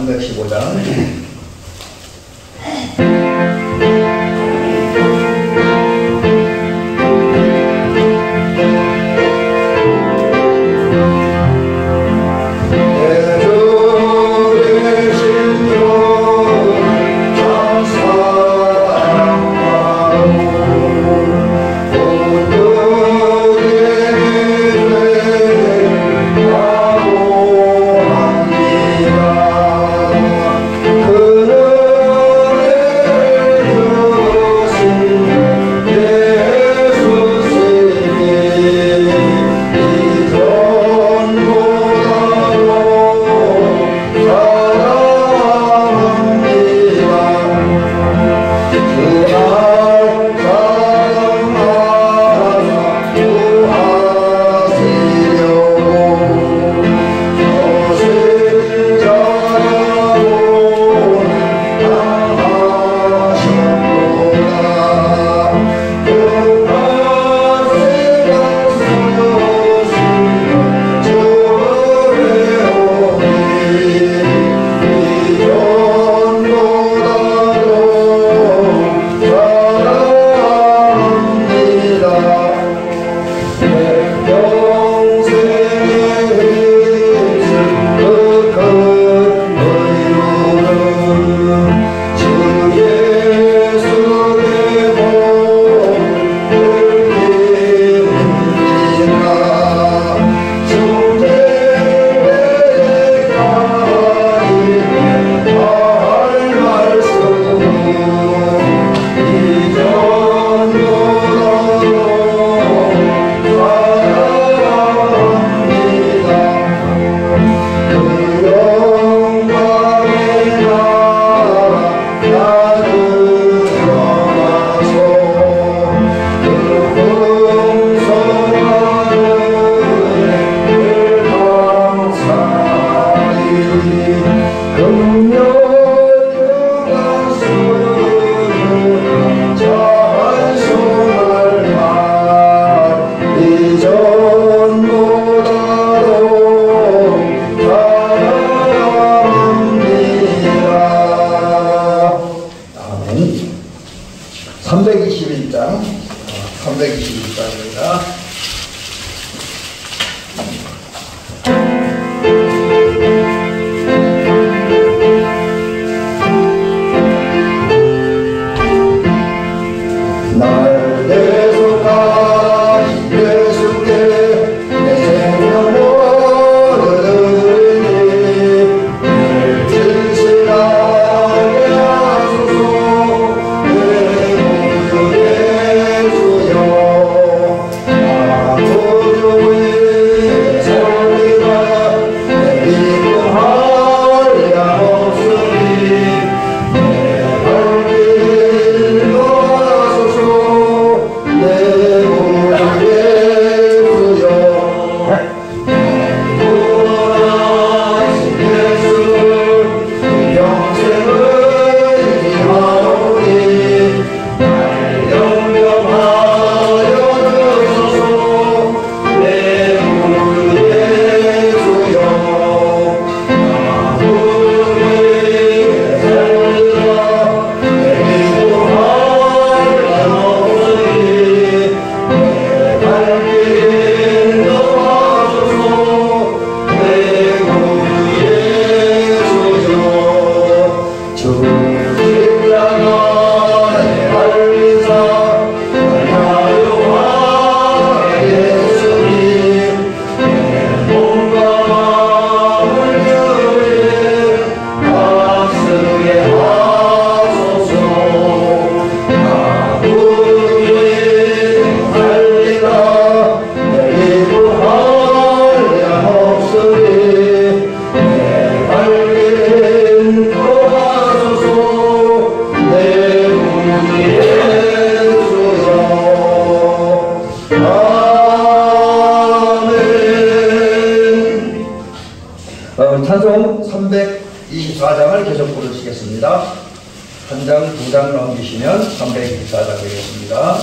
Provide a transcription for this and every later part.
315장. 찬송 324장을 계속 부르시겠습니다. 한 장, 두 장 넘기시면 324장 되겠습니다.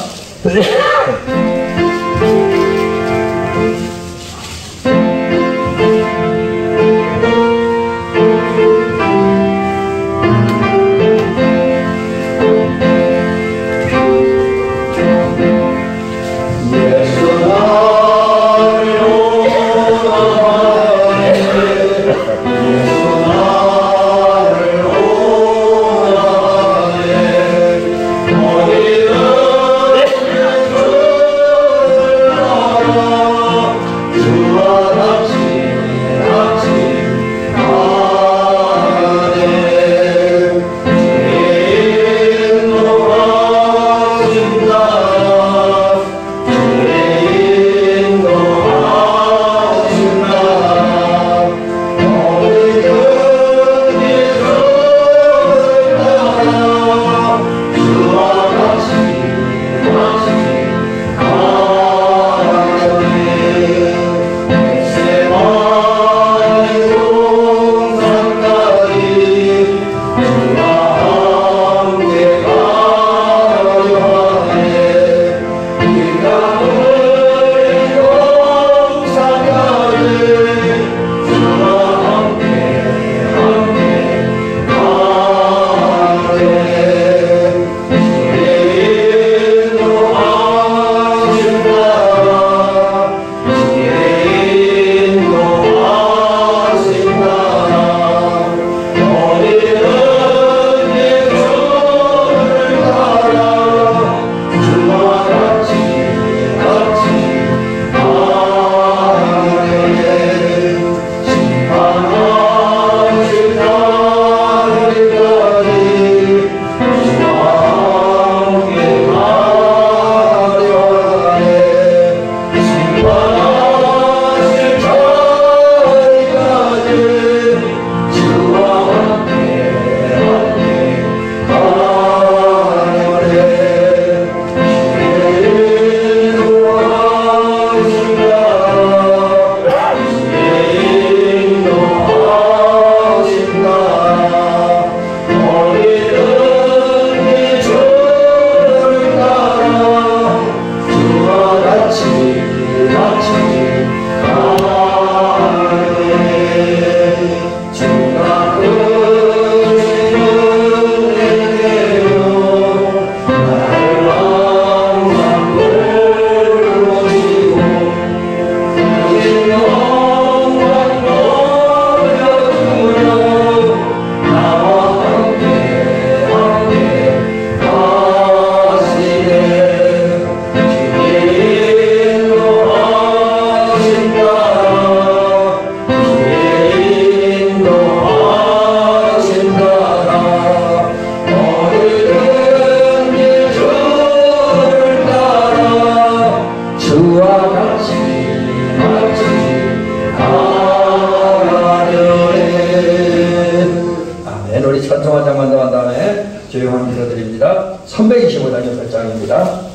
325장 6장입니다.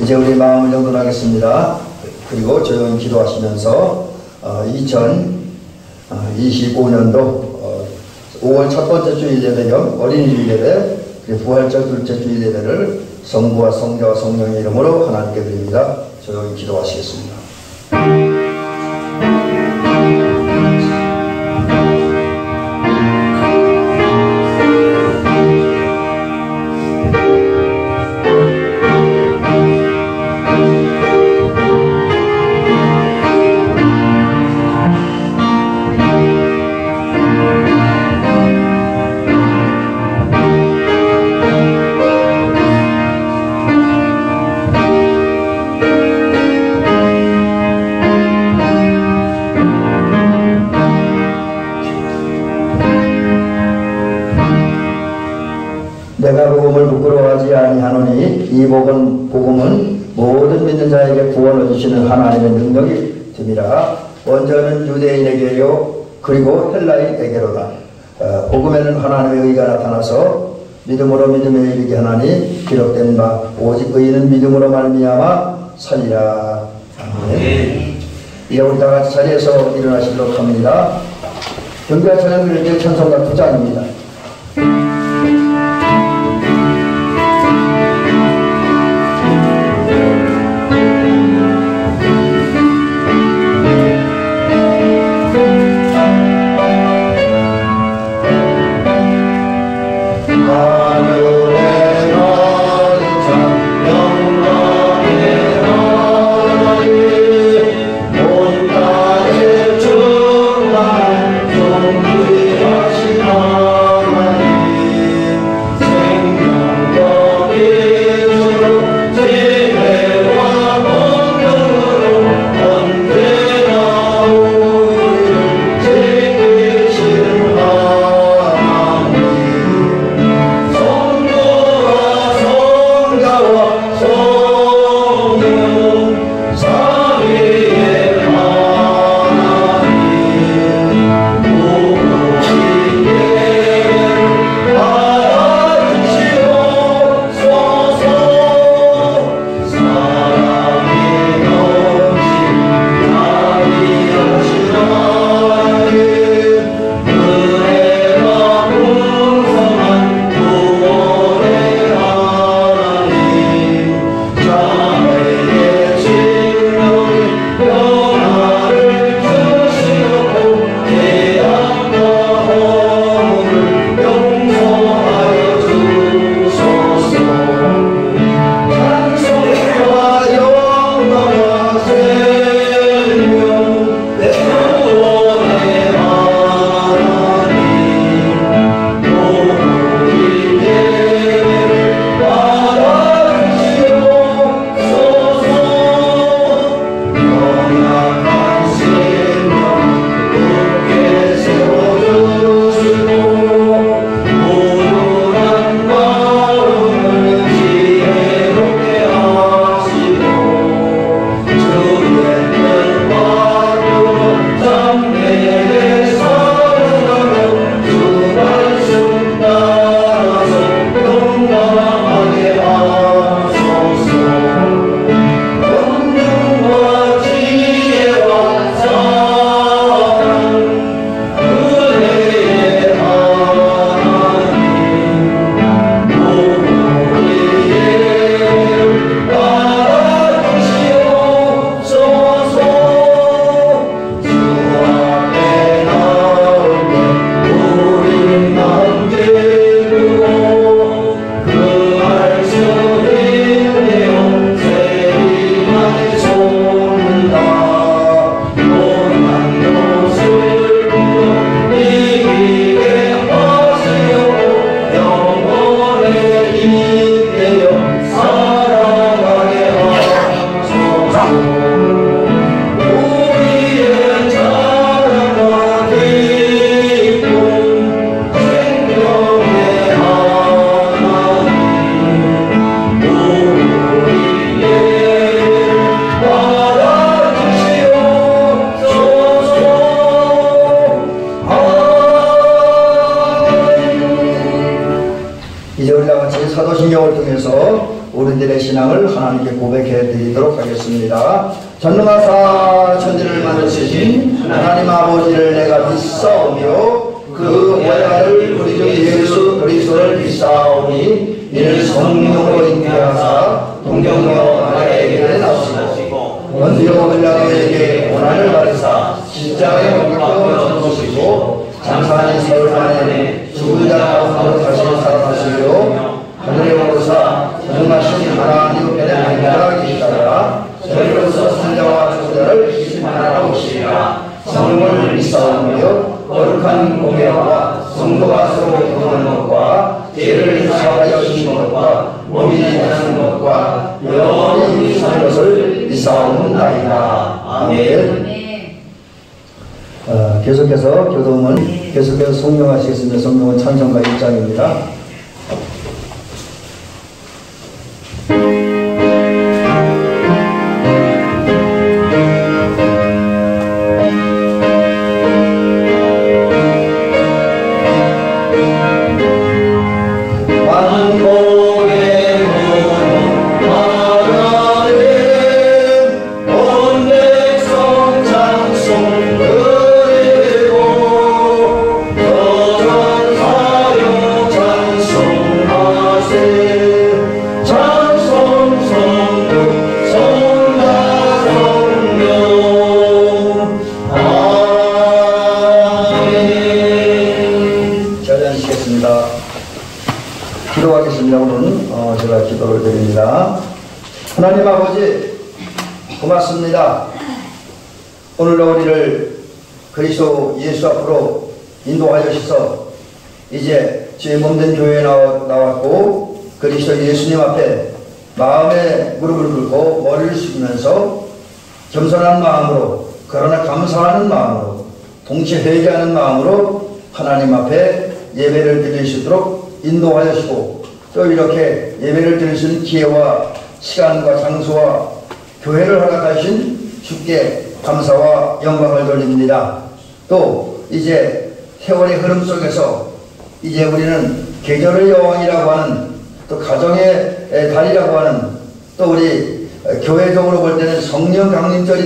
이제 우리 마음을 정돈하겠습니다. 그리고 조용히 기도하시면서 2025년도 5월 첫 번째 주일 예배 겸 어린이집 예배 그리고 부활절 둘째 주일 예배를 성부와 성자와 성령의 이름으로 하나님께 드립니다. 조용히 기도하시겠습니다. 내가 복음을 부끄러워하지 아니하노니 이 복음은 모든 믿는 자에게 구원을 주시는 하나님의 능력이 됨이라. 먼저는 유대인에게요 그리고 헬라인에게로다. 복음에는 하나님의 의가 나타나서 믿음으로 믿음에 이르게 하나니 기록된 바 오직 의인은 믿음으로 말미암아 살리라. 아멘. 이제 우리 다 같이 자리에서 일어나시도록 합니다. 경배와 찬양 드릴 때 찬송가 2장입니다. 온 땅에 충만한 존귀하신 하나님 이제 우리가 같이 사도신경을 통해서 우리들의 신앙을 하나님께 고백해 드리도록 하겠습니다. 전능하사 천지를 만드신 하나님 아버지를 내가 믿사오며 그 외아를 우리 주 예수 그리스도를 믿사오니 이는 성령으로 잉태하사 동정녀 마리아에게 나시고 원디오 빌라도에게 고난을 받으사 십자가에 못 박혀 죽으시고 장사하는 사흘 만에 죽은 자 가운데로 다시 살아나시려 하늘에 오르사 전능하신 하나님 편에 앉아계시다가 저희로서 산자와 저자를 심판하러 오시리라. 성령을 믿사오며 거룩한 공예와 성도가 서로 교통하는 것과 죄를 사하여 주신 것과 몸이 되는 것과 영원히 사는 것을 믿사옵나이다. 아멘. 계속해서 교동은 계속해서 성령하시겠습니다. 성령은 찬송가 1장입니다. 기도하겠습니다. 오늘은 제가 기도를 드립니다. 하나님 아버지 고맙습니다. 오늘도 우리를 그리스도 예수 앞으로 인도하여 주셔서 이제 주의 몸된 교회에 나왔고 그리스도 예수님 앞에 마음의 무릎을 꿇고 머리를 숙이면서 겸손한 마음으로 그러나 감사하는 마음으로 동시에 회개하는 마음으로 하나님 앞에 예배를 드릴 수 있도록 인도하여 주시고 또 이렇게 예배를 드릴 수 있는 기회와 시간과 장소와 교회를 허락하신 주께 감사와 영광을 돌립니다. 또 이제 세월의 흐름 속에서 이제 우리는 계절의 여왕이라고 하는 또 가정의 달이라고 하는 또 우리 교회적으로 볼 때는 성령 강림절이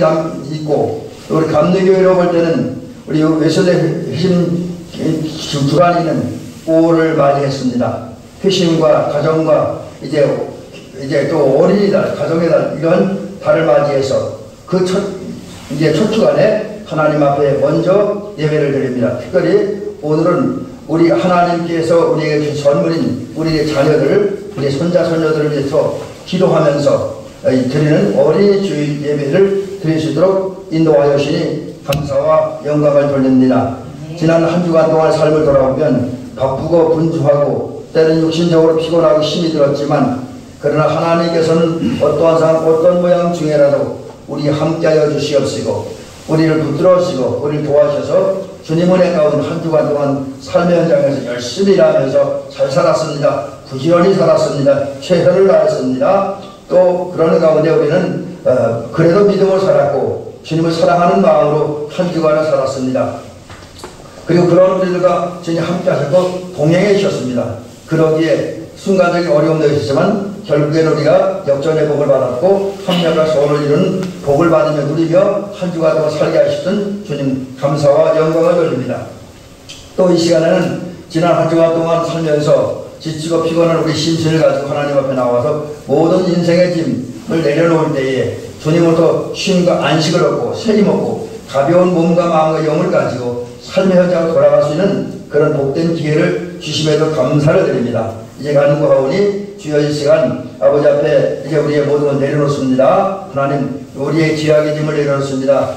있고 또 우리 감리교회로 볼 때는 우리 외소대 회심 주간이 있는 5월을 맞이했습니다. 회심과 가정과 이제 또 어린이날, 가정의 달 이런 달을 맞이해서 그 첫 주간에 하나님 앞에 먼저 예배를 드립니다. 특별히 오늘은 우리 하나님께서 우리에게 주신 선물인 우리의 자녀들, 우리 손자 손녀들을 위해서 기도하면서 드리는 어린이 주일 예배를 드릴 수 있도록 인도하여 주시니 감사와 영광을 돌립니다. 지난 한 주간 동안 삶을 돌아보면 바쁘고 분주하고 때는 육신적으로 피곤하고 힘이 들었지만 그러나 하나님께서는 어떠한 상황 어떤 모양 중에라도 우리 함께하여 주시옵시고 우리를 붙들어주시고 우리를 도와주셔서 주님 은혜 가운데 한 주간 동안 삶의 현장에서 열심히 일하면서 잘 살았습니다. 부지런히 살았습니다. 최선을 다했습니다. 또 그러는 가운데 우리는 그래도 믿음을 살았고 주님을 사랑하는 마음으로 한 주간을 살았습니다. 그리고 그런 우리들과 주님 함께 하셨고 동행해 주셨습니다. 그러기에 순간적인 어려움도 있었지만 결국에는 우리가 역전의 복을 받았고 합력과 소원을 이루는 복을 받으며 누리며 한 주간 동안 살게 하셨던 주님 감사와 영광을 돌립니다. 또 이 시간에는 지난 한 주간 동안 살면서 지치고 피곤한 우리 심신을 가지고 하나님 앞에 나와서 모든 인생의 짐을 내려놓을 때에 주님으로부터 쉼과 안식을 얻고 세임 얻고 가벼운 몸과 마음과 영을 가지고 삶의 현장으로 돌아갈 수 있는 그런 복된 기회를 주심에도 감사를 드립니다. 이제 가는 거 하오니 주여 이 시간 아버지 앞에 이제 우리의 모든 걸 내려놓습니다. 하나님 우리의 죄악의 짐을 내려놓습니다.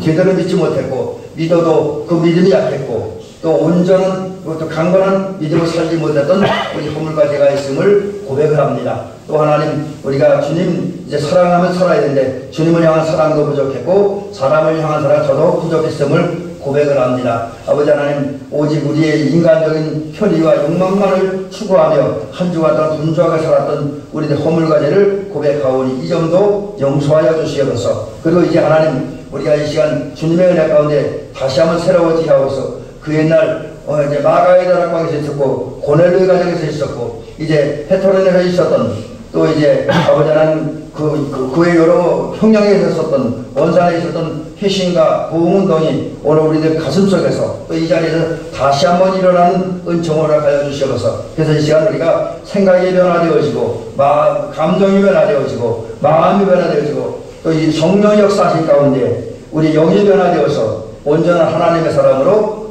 제대로 믿지 못했고 믿어도 그 믿음이 약했고 또 온전한 또 강건한 믿음을 살지 못했던 우리 허물과 죄가 있음을 고백을 합니다. 또 하나님 우리가 주님 이제 사랑하면 살아야 되는데 주님을 향한 사랑도 부족했고 사람을 향한 사랑 더더욱 부족했음을 고백을 합니다. 아버지 하나님 오직 우리의 인간적인 편의와 욕망만을 추구하며 한 주간 동안 분주하게 살았던 우리의 허물과 죄를 고백하오니 이 점도 용서하여 주시옵소서. 그리고 이제 하나님 우리가 이 시간 주님의 은혜 가운데 다시 한번 새로워지게 하옵소서. 그 옛날 이제 마가의 다락방에서 있었고, 고넬료의 가정에서 있었고, 이제 헤토론에서 있었던, 또 이제 아버지 하나님 그의 여러 형량에 있었던, 원산에 있었던 희신과 부흥운동이 오늘 우리들 가슴 속에서 또 이 자리에서 다시 한번 일어나는 은총을 허락하여 주시옵소서. 그래서 이 시간 우리가 생각이 변화되어지고, 감정이 변화되어지고, 마음이 변화되어지고, 또 이 성령의 역사하신 가운데 우리 영이 변화되어서 온전한 하나님의 사람으로,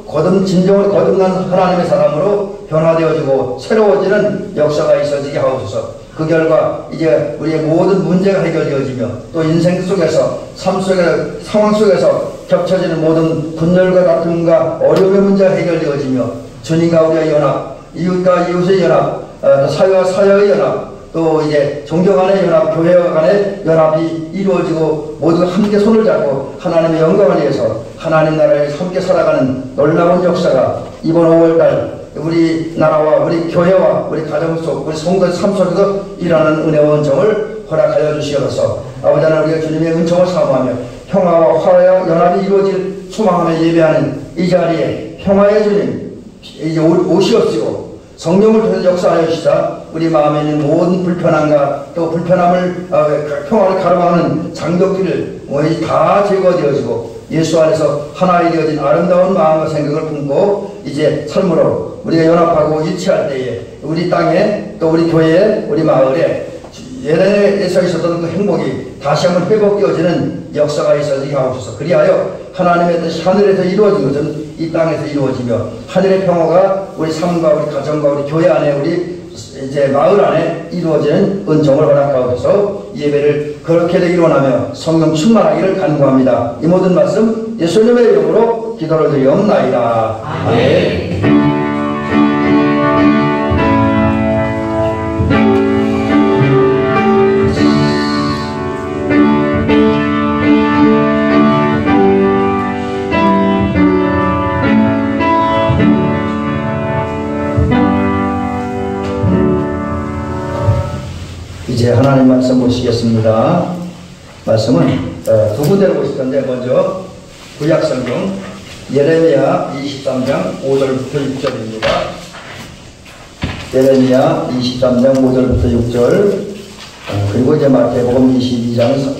진정으로 거듭난 하나님의 사람으로 변화되어지고 새로워지는 역사가 있어지게 하옵소서. 그 결과 이제 우리의 모든 문제가 해결되어지며, 또 인생 속에서, 삶 속에서, 상황 속에서 겹쳐지는 모든 분열과 다툼과 어려움의 문제가 해결되어지며, 주님과 우리의 연합, 이웃과 이웃의 연합, 사회와 사회의 연합, 또 이제 종교 간의 연합, 교회 간의 연합이 이루어지고, 모두가 함께 손을 잡고 하나님의 영광을 위해서 하나님 나라에 함께 살아가는 놀라운 역사가 이번 5월달 우리 나라와 우리 교회와 우리 가정 속, 우리 성도의 삶 속에서 일어나는 은혜와 은총을 허락하여 주시옵소서. 아버지 하나님, 우리가 주님의 은총을 사모하며 평화와 화해와 연합이 이루어질 소망하며 예배하는 이 자리에 평화의 주님 이제 오시옵시고, 성령을 통해서 역사하여 주시사 우리 마음에 있는 모든 불편함과 또 불편함을 평화를 가로막는 장벽들을 다 제거되어지고, 예수 안에서 하나이 되어진 아름다운 마음과 생각을 품고 이제 삶으로 우리가 연합하고 일치할 때에 우리 땅에, 또 우리 교회에, 우리 마을에 예전에서 있었던 그 행복이 다시 한번 회복되어지는 역사가 있어지게 하옵소서. 그리하여 하나님의 뜻이 하늘에서 이루어진 것은 이 땅에서 이루어지며, 하늘의 평화가 우리 삶과 우리 가정과 우리 교회 안에, 우리 이제 마을 안에 이루어지는 은총을 허락하옵소서. 예배를 그렇게 되기를 원하며 성령 충만하기를 간구합니다. 이 모든 말씀 예수님의 이름으로 기도를 드리옵나이다. 아멘. 이제 하나님 말씀 보시겠습니다. 말씀은 두 군데로 보실 건데, 먼저 구약성경 예레미야 23장 5절부터 6절입니다. 예레미야 23장 5절부터 6절, 그리고 이제 마태복음 22장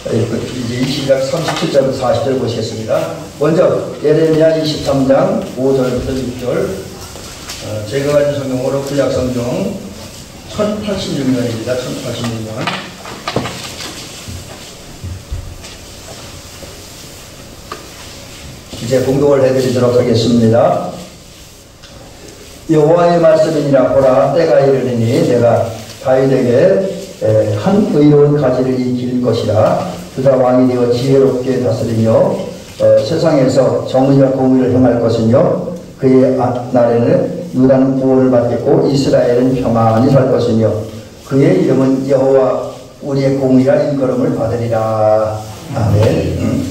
이제 22장 37절부터 40절 보시겠습니다. 먼저 예레미야 23장 5절부터 6절, 제가 가진 성경으로 구약성경 1086년입니다. 1086년. 이제 봉독을 해드리도록 하겠습니다. 여호와의 말씀이니라. 보라, 때가 이르리니 내가 다윗에게 한 의로운 가지를 이길 것이라. 그가 왕이 되어 지혜롭게 다스리며 세상에서 정의와 공의를 행할 것이며, 그의 날에는 유다는 구원을 받겠고 이스라엘은 평안히 살 것이며, 그의 이름은 여호와 우리의 공의라 일컬음을 받으리라. 아멘.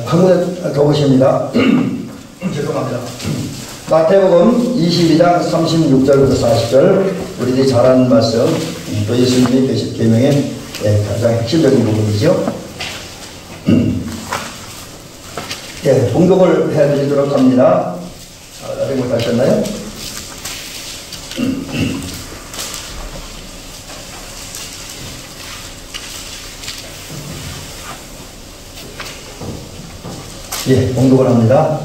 한국에 가보십니다. 죄송합니다. 마태복음 22장 36절부터 40절, 우리들이 잘 아는 말씀, 또 예수님의 계명의 가장 핵심적인 부분이죠. 예, 봉독을 해드리도록 합니다. 아직 못하셨나요? 예, 봉독을 합니다.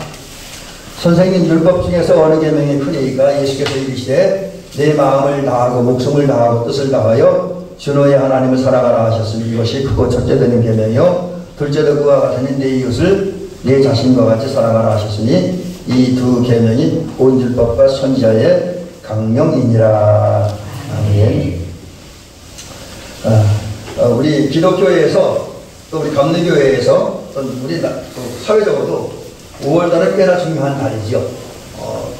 선생님, 율법 중에서 어느 계명이 크니까? 예수께서 이르시되 내 마음을 다하고 목숨을 다하고 뜻을 다하여 주 너의 하나님을 사랑하라 하셨으니 이것이 크고 첫째 되는 계명이요 둘째도 그와 같으니 내 이웃을 내 자신과 같이 사랑하라 하셨으니 이 두 계명이 온 율법과 선지자의 강령이니라. 아멘. 우리 기독교회에서, 또 우리 감리교회에서, 또 우리 사회적으로도 5월달은 꽤나 중요한 달이죠.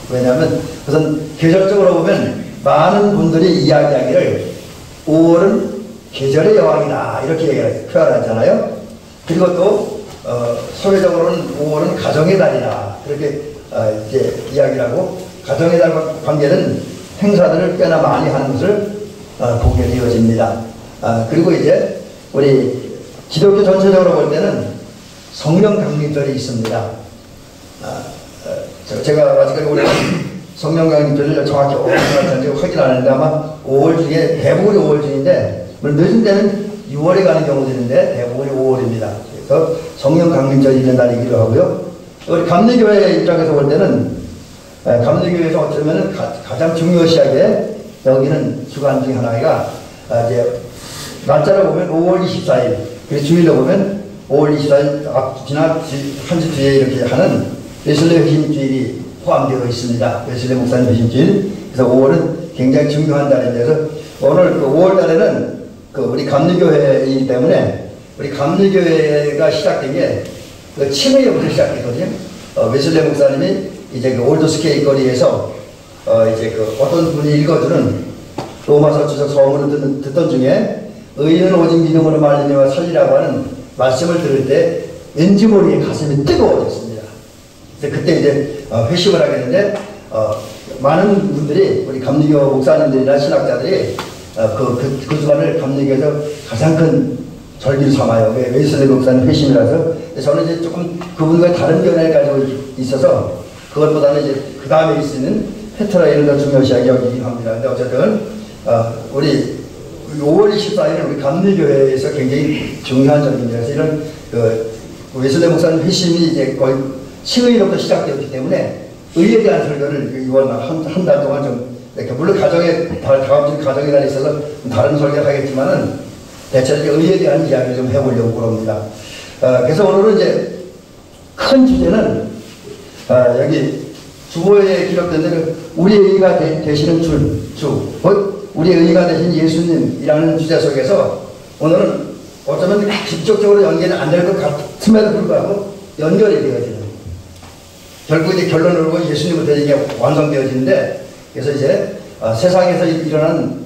왜냐하면 우선 계절적으로 보면 많은 분들이 이야기하기를 5월은 계절의 여왕이다 이렇게 표현하잖아요. 그리고 또 사회적으로는 5월은 가정의 달이다 그렇게 이제 이야기를 하고, 가정의 달과 관계는 행사들을 꽤나 많이 하는 것을 보게 되어집니다. 그리고 이제 우리 기독교 전체적으로 볼 때는 성령 강림절이 있습니다. 제가 아직까지 올해 성령 강림절을 정확히 어디서 확인 안 했는데 아마 5월 중에 대부분이 5월 중인데 늦은 데는 6월에 가는 경우도 있는데 대부분이 5월입니다. 그래서 성령 강림절이 있는 날이기도 하고요. 우리 감리교회 입장에서 볼 때는 감리교회에서 어쩌면 가장 중요시하게 여기는 주간 중에 하나가 이제 날짜를 보면 5월 24일, 그리고 주일로 보면 5월 24일 지난 한 주 뒤에 이렇게 하는 웨슬레 회심주일이 포함되어 있습니다. 웨슬레 목사님 회심주일. 그래서 5월은 굉장히 중요한 달인데, 그래서 오늘 그 5월 달에는 그 우리 감리교회이기 때문에 우리 감리교회가 시작된 게 그 침회부터 시작했거든요. 웨슬레 목사님이 이제 그 올드스케이 거리에서 이제 그 어떤 분이 읽어주는 로마서 주석 서문을 듣던 중에 의인은 오직 믿음으로 말미암아 살리라고 하는 말씀을 들을 때 왠지 모르게 가슴이 뜨거워졌습니다. 그래서 그때 이제 회심을 하겠는데 많은 분들이 우리 감리교 목사님들이나 신학자들이 그 주간을 감리교에서 가장 큰 절기를 삼아요. 웨슬레 목사님 회심이라서. 저는 이제 조금 그분과 다른 견해를 가지고 있어서 그것보다는 이제 그 다음에 있는 페트라 이런 걸 중요시하게 여기긴 합니다. 근데 어쨌든 우리 5월 24일은 우리 감리교회에서 굉장히 중요한 절기입니다. 그래서 이런 웨슬레 목사님 회심이 이제 거의 칭의로부터 시작되었기 때문에 의에 대한 설교를 이번 한 달 동안 좀 이렇게 물론 다음 주 가정의 날이 있어서 다른 설교를 하겠지만은 대체로 의에 대한 이야기를 좀 해보려고 그럽니다. 그래서 오늘은 이제 큰 주제는 여기 주보에 기록된 대로 우리의 의가 되시는 주, 우리의 의가 되신 예수님이라는 주제 속에서 오늘은 어쩌면 직접적으로 연결이 안 될 것 같음에도 불구하고 연결이 되어지는, 결국 이제 결론으로 예수님부터 이게 완성되어지는데, 그래서 이제 세상에서 일어난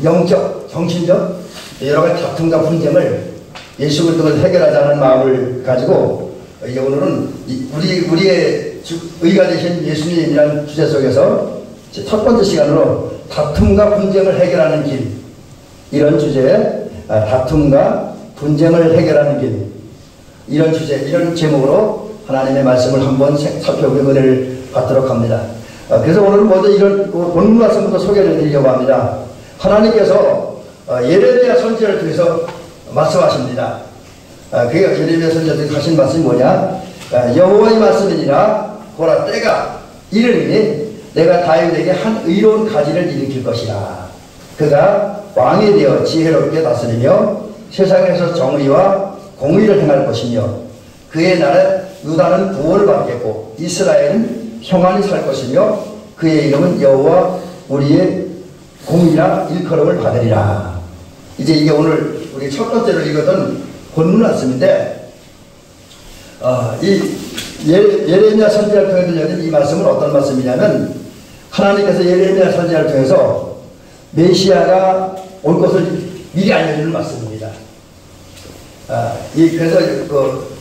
영적, 정신적 여러 가지 다툼과 분쟁을 예수 그리스도가 해결하자는 마음을 가지고 이제 오늘은 우리의 의가 되신 예수님이라는 주제 속에서 첫 번째 시간으로 다툼과 분쟁을 해결하는 길, 이런 주제에 다툼과 분쟁을 해결하는 길, 이런 주제, 이런 제목으로 하나님의 말씀을 한번 살펴보는 은혜를 받도록 합니다. 그래서 오늘 먼저 이런 본문 말씀부터 소개를 드리려고 합니다. 하나님께서 예레미야 선지자를 통해서 말씀하십니다. 그게 예레미야 선지자를 통해서 하신 말씀이 뭐냐? 여호와의 말씀이니라. 보라, 때가 이르리니 내가 다윗에게 한 의로운 가지를 일으킬 것이라. 그가 왕이 되어 지혜롭게 다스리며 세상에서 정의와 공의를 행할 것이며 그의 나라 유다는 구원을 받겠고 이스라엘은 평안히 살 것이며 그의 이름은 여호와 우리의 공의라 일컬음을 받으리라. 이제 이게 오늘 우리 첫 번째로 읽었던 본문 말씀인데, 이 예레미야 선지자를 통해 들려진 이 말씀은 어떤 말씀이냐면, 하나님께서 예레미야 선지자를 통해서 메시아가 올 것을 미리 알려주는 말씀입니다. 그래서 그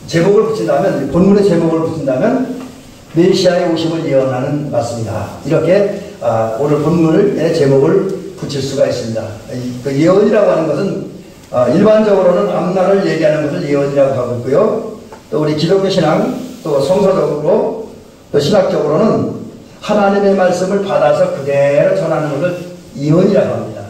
제목을 붙인다면, 본문의 제목을 붙인다면 메시아의 오심을 예언하는 말씀이다. 이렇게 오늘 본문의 제목을 붙일 수가 있습니다. 그 예언이라고 하는 것은 일반적으로는 앞날을 얘기하는 것을 예언이라고 하고 있고요. 또 우리 기독교 신앙, 또 성서적으로, 또 신학적으로는 하나님의 말씀을 받아서 그대로 전하는 것을 예언이라고 합니다.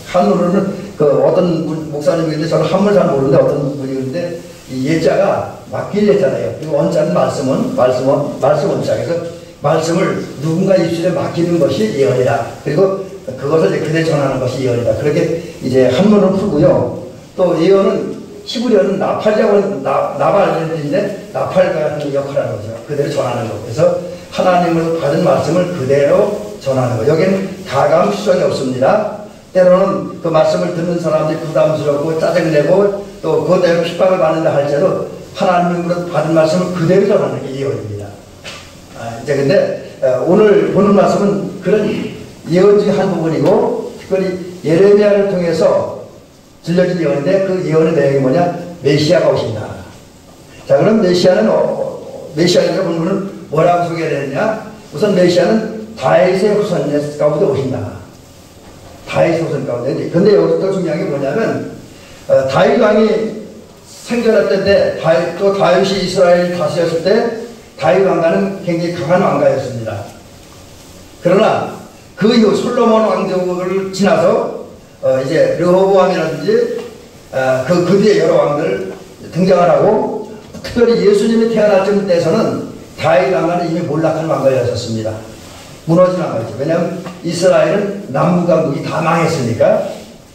한문으로는 어떤 목사님인데 저는 한문을 잘 모르는데 어떤 분이 그런데 이 예자가 맡길 예자예요. 그리고 원자는 말씀 원자. 그래서 말씀을 누군가 입술에 맡기는 것이 예언이다. 그리고 그것을 그대로 전하는 것이 예언이다. 그렇게 이제 한문을 풀고요. 또 예언은 히브리어는 나팔이라고 나발인데 나팔 같은 역할을 하는 거죠. 그대로 전하는 것. 그래서 하나님으로 받은 말씀을 그대로 전하는 것. 여기는 가감 수정이 없습니다. 때로는 그 말씀을 듣는 사람들이 부담스럽고 짜증내고 또 그대로 핍박을 받는다 할지라도 하나님으로 받은 말씀을 그대로 전하는 게 예언입니다. 이제 근데 오늘 보는 말씀은 그런 예언 중에 한 부분이고, 특별히 예레미야를 통해서 들려진 예언인데 그 예언의 내용이 뭐냐? 메시아가 오신다. 자, 그럼 메시아의 본문은 뭐라고 소개를 했냐? 우선 메시아는 다윗의 후손 가운데 오신다. 다윗의 후손 가운데. 근데 여기서 또 중요한 게 뭐냐면 다윗 왕이 생존했던 때 또 다윗이 이스라엘 다스렸을 때 다윗 왕가는 굉장히 강한 왕가였습니다. 그러나 그 이후 솔로몬 왕족을 지나서 이제 르호보암이라든지 그 뒤에 여러 왕들 등장을 하고 특별히 예수님이 태어날 쯤 때에서는 다윗 왕가는 이미 몰락한 왕가였었습니다. 무너진 왕가였죠. 왜냐하면 이스라엘은 남북과 북이 다 망했으니까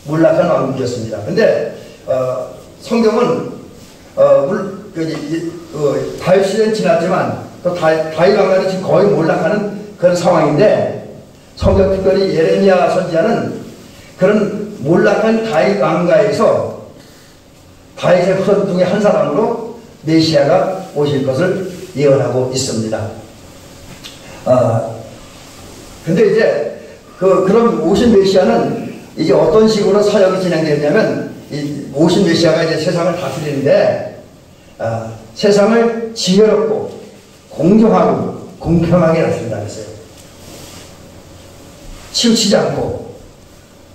몰락한 왕국이었습니다. 근데 성경은 다윗 시대는 지났지만 또 다윗 왕가는 지금 거의 몰락하는 그런 상황인데 성경 특별히 예레미야 선지자는 그런 몰락한 다윗 왕가에서 다윗의 후손 중에 한 사람으로 메시아가 오실 것을 예언하고 있습니다. 근데 이제 그런 오신 메시아는 이제 어떤 식으로 사역이 진행되었냐면 이 오신 메시아가 이제 세상을 다스리는데 세상을 지혜롭고 공정하고 공평하게 다스린다 그랬어요. 치우치지 않고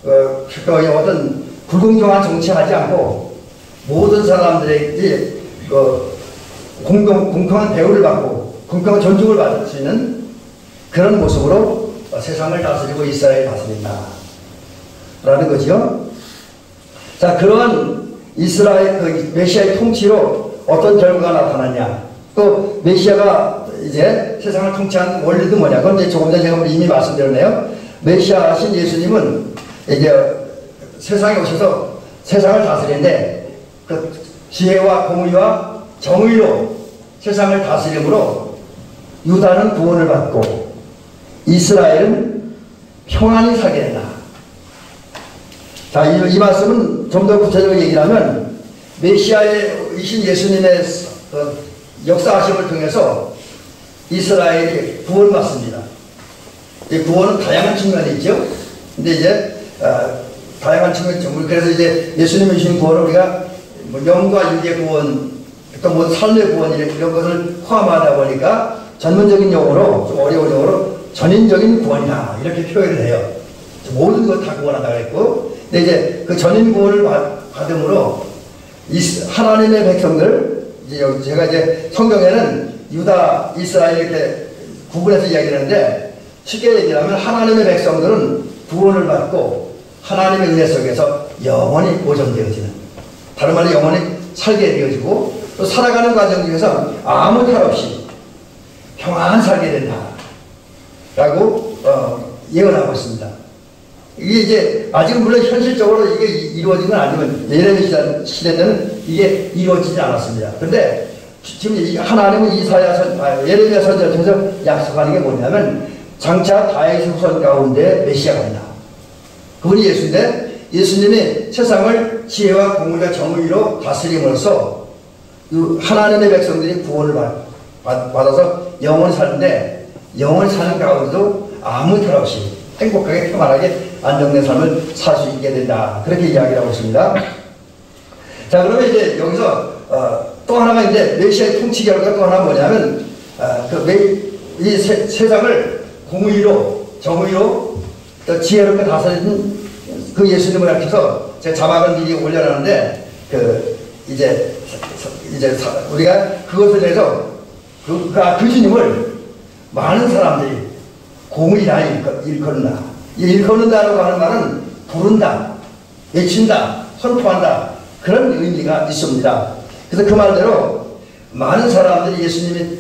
어떤 불공정한 정치하지 않고 모든 사람들에게 공평한 대우를 받고 공평한 존중을 받을 수 있는 그런 모습으로 세상을 다스리고 이스라엘을 다스린다 라는 거죠. 자, 그러한 이스라엘 메시아의 통치로 어떤 결과가 나타났냐, 또 메시아가 이제 세상을 통치한 원리도 뭐냐, 그건 이제 조금 전에 제가 이미 말씀드렸네요. 메시아신 예수님은 이제 세상에 오셔서 세상을 다스리는데 그 지혜와 공의와 정의로 세상을 다스림으로 유다는 구원을 받고 이스라엘은 평안히 살게 된다. 자, 이 말씀은 좀 더 구체적으로 얘기를 하면 메시아이신 예수님의 역사하심을 통해서 이스라엘이 구원받습니다. 구원은 다양한 측면이 있죠. 근데 이제 다양한 측면이 있죠. 그래서 이제 예수님이 주신 구원을 우리가 뭐 영과 육의 구원, 또 뭐 삶의 구원 이런 것을 포함하다 보니까 전문적인 용어로, 좀 어려운 용어로 전인적인 구원이다 이렇게 표현을 해요. 모든 것 다 구원한다고 했고, 근데 이제 그 전인 구원을 받음으로 하나님의 백성들, 이제 제가 이제 성경에는 유다, 이스라엘 이렇게 구분해서 이야기를 하는데 쉽게 얘기하면 하나님의 백성들은 구원을 받고 하나님의 은혜 속에서 영원히 보존되어지는, 다른 말로 영원히 살게 되어지고 또 살아가는 과정 중에서 아무 탈 없이 평안 살게 된다 라고 예언하고 있습니다. 이게 이제 아직은 물론 현실적으로 이게 이루어진 건 아니면 예레미야 시대 때는 이게 이루어지지 않았습니다. 그런데 지금 하나님은 예레미야 선지자 통해서 약속하는 게 뭐냐면 장차 다윗의 후손 가운데 메시아가 있다. 그분이 예수인데 예수님이 세상을 지혜와 공의와 정의로 다스림으로써 하나님의 백성들이 구원을 받아서 영원히 사는데, 영원히 사는 가운데도 아무 탈 없이 행복하게 평안하게 안정된 삶을 살 수 있게 된다. 그렇게 이야기를 하고 있습니다. 자, 그러면 이제 여기서 또 하나가 이제 메시아의 통치 결과가 또 하나 뭐냐면 이 세상을 공의로 정의로 또 지혜롭게 다스리는 그 예수님을 가르쳐서 제 자막을 미리 올려놨는데 이제 우리가 그것에 대해서 그 주님을 많은 사람들이 공의라 일컫는다. 일컫는다라고 하는 말은 부른다, 외친다, 선포한다, 그런 의미가 있습니다. 그래서 그 말대로 많은 사람들이 예수님이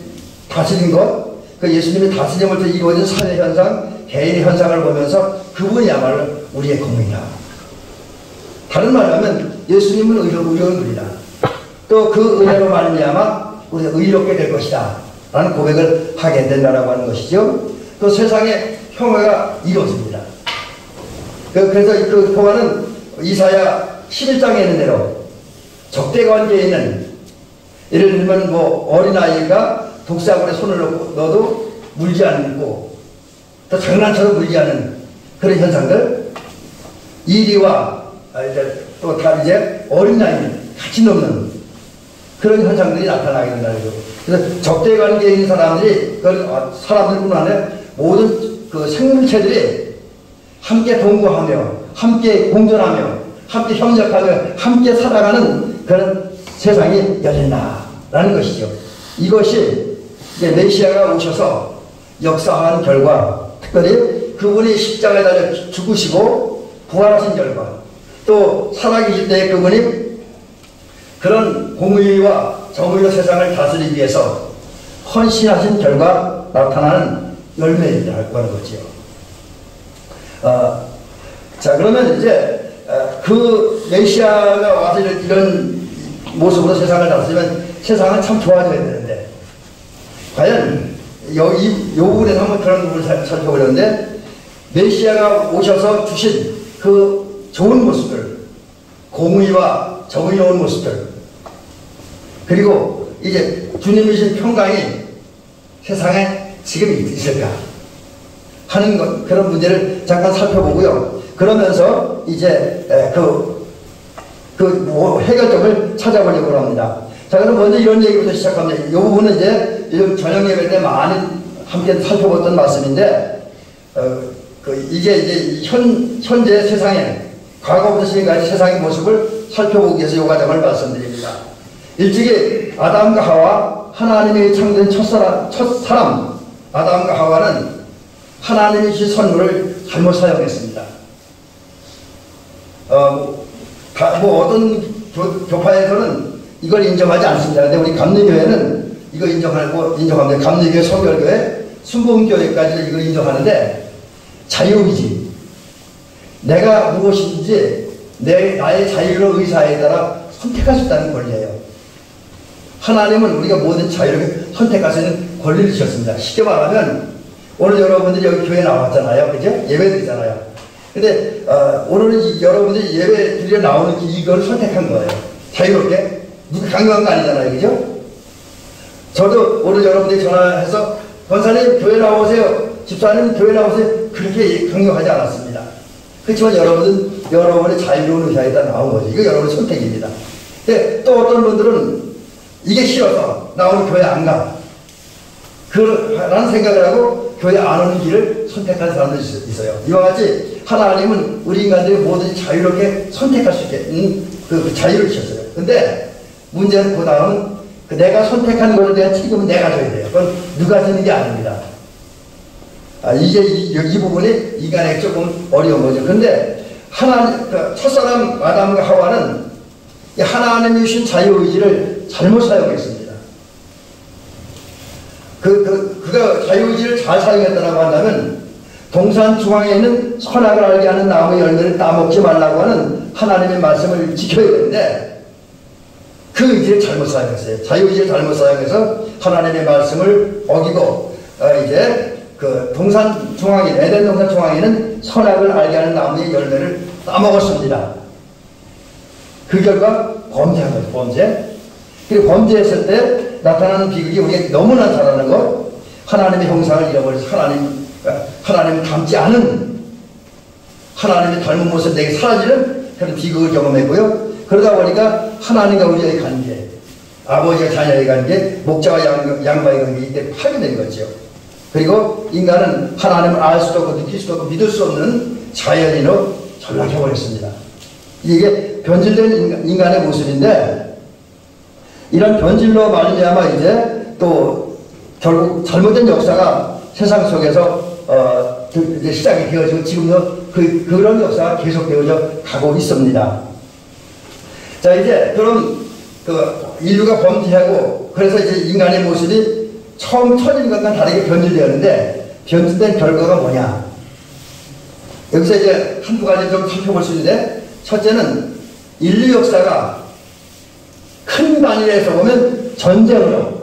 다스린 것, 그 예수님이 다스림으로부터 이루어진 사회 현상, 개인의 현상을 보면서 그분이야말로 우리의 공의다. 다른 말로 하면 예수님은 의로운 분이다. 또 그 은혜로 말미암아 우리가 의롭게 될 것이다 라는 고백을 하게 된다라고 하는 것이죠. 또 세상에 평화가 이루어집니다. 그래서 그 평화는 이사야 11장에 있는 대로 적대 관계에 있는, 예를 들면 뭐 어린아이가 독사물에 손을 넣어도 물지 않고 또 장난쳐도 물지 않은 그런 현상들, 이리와 또 이제 어린아이 같이 넘는 그런 현상들이 나타나게 된다는 거죠. 그래서 적대 관계에 있는 사람들뿐만 아니라 모든 그 생물체들이 함께 동거하며 함께 공존하며 함께 협력하며 함께 살아가는 그런 세상이 열린다라는 것이죠. 이것이 이제 메시아가 오셔서 역사한 결과, 특별히 그분이 십자가에 달려 죽으시고 부활하신 결과, 또 살아계실 때 그분이 그런 공의와 정의로 세상을 다스리기 위해서 헌신하신 결과 나타나는 열매라고 하는 거지요. 자, 그러면 이제 그 메시아가 와서 이런 모습으로 세상을 다스리면 세상은 참 좋아져야 되는데, 과연 이 부분에서 한번 그런 부분을 살펴보려는데, 메시아가 오셔서 주신 그 좋은 모습들, 공의와 정의로운 모습들, 그리고 이제 주님이 주신 평강이 세상에 지금 있을까 하는 것, 그런 문제를 잠깐 살펴보고요. 그러면서 이제 해결점을 찾아보려고 합니다. 자, 그럼 먼저 이런 얘기부터 시작합니다. 이 부분은 이제 저녁 예배 때 많이 함께 살펴봤던 말씀인데, 이게 이제 현재 세상에, 과거부터 지금까지 세상의 모습을 살펴보기 위해서 이 과정을 말씀드립니다. 일찍이 아담과 하와, 하나님이 창조된 첫사람 아담과 하와는 하나님이 주신 선물을 잘못 사용했습니다. 어떤 교파에서는 이걸 인정하지 않습니다. 근데 우리 감리교회는 이거 인정합니다. 감리교회, 성결교회, 순복음교회까지 이거 인정하는데, 자유의지, 내가 무엇인지 나의 자유로 의사에 따라 선택할 수 있다는 권리예요. 하나님은 우리가 모든 자유를 선택할 수 있는 권리를 주셨습니다. 쉽게 말하면 오늘 여러분들이 여기 교회 나왔잖아요. 그죠? 예배 드리잖아요. 근데 오늘은 여러분들이 예배 드리러 나오는 이걸 선택한 거예요. 자유롭게. 누가 강요한 거 아니잖아요. 그죠? 저도 오늘 여러분들이 전화해서 권사님 교회 나오세요, 집사님 교회 나오세요, 그렇게 강요하지 않았습니다. 그렇지만 여러분의 자유로운 의사에 따라 나온 거죠. 이거 여러분의 선택입니다. 근데 또 어떤 분들은 이게 싫어서 나 오늘 교회 안 가, 라는 생각을 하고 교회 안 오는 길을 선택하는 사람들이 있어요. 이와 같이 하나님은 우리 인간들이 뭐든지 자유롭게 선택할 수 있게 그 자유를 주셨어요. 근데 문제는 그 다음 내가 선택한 것에 대한 책임은 내가 져야 돼요. 그건 누가 지는 게 아닙니다. 이게 이 부분이 인간에게 조금 어려운 거죠. 근데 첫사람 아담과 하와는 하나님이 주신 자유의지를 잘못 사용했습니다. 그가 자유의지를 잘 사용했다고 한다면, 동산 중앙에 있는 선악을 알게 하는 나무의 열매를 따먹지 말라고 하는 하나님의 말씀을 지켜야 되는데, 그 의지를 잘못 사용했어요. 자유의지를 잘못 사용해서 하나님의 말씀을 어기고, 이제 동산 중앙에, 에덴 동산 중앙에는 선악을 알게 하는 나무의 열매를 따먹었습니다. 그 결과 범죄한 거죠. 범죄. 그리고 범죄했을 때 나타나는 비극이 우리가 너무나 잘 아는 것, 하나님의 형상을 잃어버려서 하나님을 닮지 않은, 하나님의 닮은 모습 내게 사라지는 그런 비극을 경험했고요. 그러다 보니까 하나님과 우리의 관계, 아버지와 자녀의 관계, 목자와 양과의 관계, 이때 파괴된 거죠. 그리고 인간은 하나님을 알 수도 없고 느낄 수도 없고 믿을 수 없는 자연인으로 전락해버렸습니다. 이게 변질된 인간의 모습인데, 이런 변질로 말미암아 이제 또 결국 잘못된 역사가 세상 속에서 이제 시작이 되어지고 지금도 그런 역사가 계속되어져 가고 있습니다. 자, 이제 그럼 인류가 범죄하고, 그래서 이제 인간의 모습이 처음 첫인 것과는 다르게 변질되었는데, 변질된 결과가 뭐냐? 여기서 이제 한두 가지 좀 살펴볼 수 있는데, 첫째는 인류 역사가 큰 단위에서 보면 전쟁으로,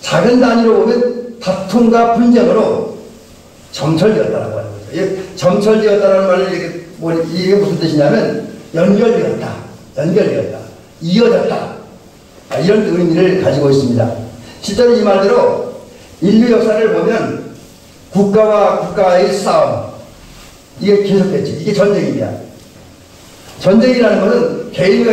작은 단위로 보면 다툼과 분쟁으로 점철되었다라고 하는 거죠. 점철되었다는 말을 이게 무슨 뜻이냐면 연결되었다, 이어졌다, 이런 의미를 가지고 있습니다. 실제로 이 말대로 인류 역사를 보면 국가와 국가의 싸움, 이게 계속됐지. 이게 전쟁입니다. 전쟁이라는 것은 개인과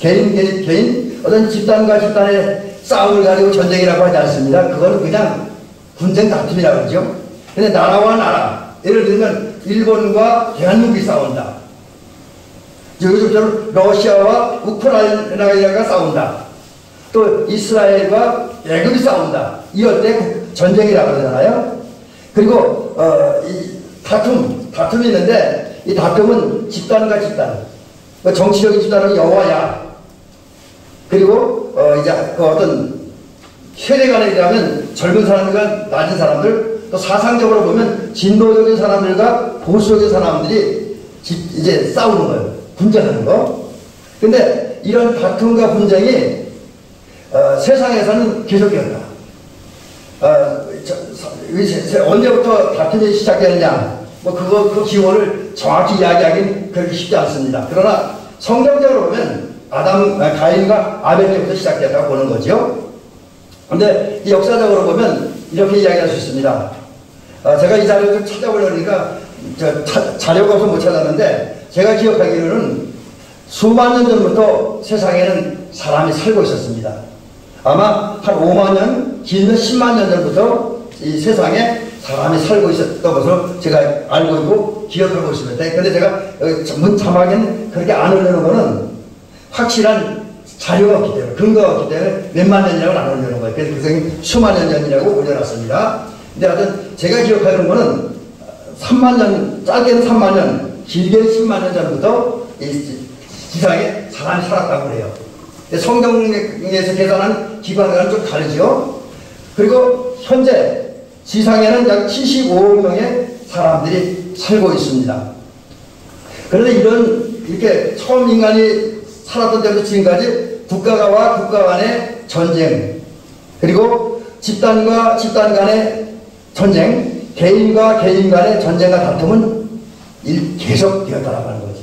개인, 어떤 집단과 집단의 싸움을 가지고 전쟁이라고 하지 않습니다. 그거는 그냥 분쟁 다툼이라고 하죠. 근데 나라와 나라, 예를 들면 일본과 대한민국이 싸운다. 요즘처럼 러시아와 우크라이나가 싸운다. 또 이스라엘과 애굽이 싸운다. 이럴 때 전쟁이라고 그러잖아요. 그리고 이 다툼이 있는데 이 다툼은 집단과 집단, 정치적인 집단은 여와야, 그리고 이제 그 어떤 세대간에 의하면 젊은 사람들과 낮은 사람들, 또 사상적으로 보면 진보적인 사람들과 보수적인 사람들이 이제 싸우는 거예요. 분쟁하는 거. 근데 이런 다툼과 분쟁이 세상에서는 계속이었다. 언제부터 다툼이 시작되느냐, 그 기원을 정확히 이야기하기는 그렇게 쉽지 않습니다. 그러나 성경적으로 보면 가인과 아벨 때부터 시작됐다고 보는 거죠. 근데 역사적으로 보면 이렇게 이야기할 수 있습니다. 제가 이 자료를 좀 찾아보려니까 자료가 없어서 못 찾았는데, 제가 기억하기로는 수만 년 전부터 세상에는 사람이 살고 있었습니다. 아마 한 5만 년, 길면 10만 년 전부터 이 세상에 사람이 살고 있었던 것으로 제가 알고 있고 기억하고 있습니다. 근데 제가 문 자막에는 그렇게 안 올려놓은 거는 확실한 자료가 없기 때문에, 근거가 없기 때문에 몇만 년이라고 안 올려놓은 거예요. 그래서 그생이 수만 년 전이라고 올려놨습니다. 근데 하여튼 제가 기억하는 거는 3만 년, 짧게는 3만 년, 길게는 10만 년 전부터 이 지상에 사람이 살았다고 그래요. 성경에서 계산한 기관과는 좀 다르죠. 그리고 현재 지상에는 약 75억 명의 사람들이 살고 있습니다. 그런데 이렇게 처음 인간이 살았던 때부터 지금까지 국가와 국가 간의 전쟁, 그리고 집단과 집단 간의 전쟁, 개인과 개인 간의 전쟁과 다툼은 계속되었다라고 하는 거죠.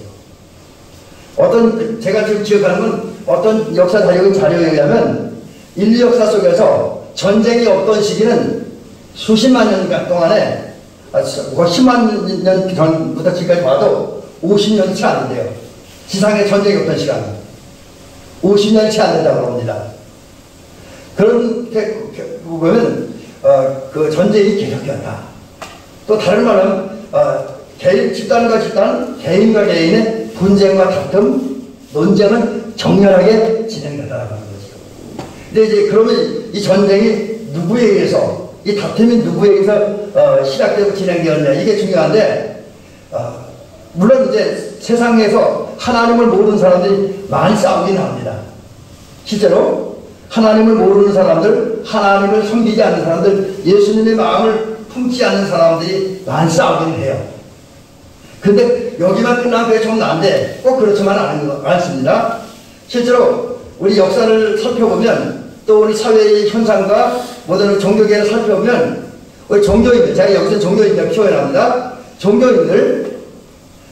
제가 지금 기억하는 건 어떤 역사 자료에 의하면 인류 역사 속에서 전쟁이 없던 시기는 수십만 년 동안에, 10만 년 전부터 지금까지 봐도 50년이 채 안 된대요. 지상에 전쟁이 없던 시간 50년이 채 안 된다고 합니다. 그렇게 보면 그 전쟁이 계속되었다. 또 다른 말은 집단과 집단, 개인과 개인의 분쟁과 다툼, 논쟁은 격렬하게 진행된다고 하는 거죠. 근데 이제 그러면 이 전쟁이 누구에 의해서, 이 다툼이 누구에 의해서 시작되고 진행되었냐, 이게 중요한데, 물론 이제 세상에서 하나님을 모르는 사람들이 많이 싸우긴 합니다. 실제로 하나님을 모르는 사람들, 하나님을 섬기지 않는 사람들, 예수님의 마음을 품지 않는 사람들이 많이 싸우긴 해요. 근데 여기만 끝나면 그게 좀 난데 꼭 그렇지만 않습니다. 실제로 우리 역사를 살펴보면, 또 우리 사회의 현상과 모든 종교계를 살펴보면, 우리 종교인들, 제가 여기서 종교인들 표현합니다. 종교인들,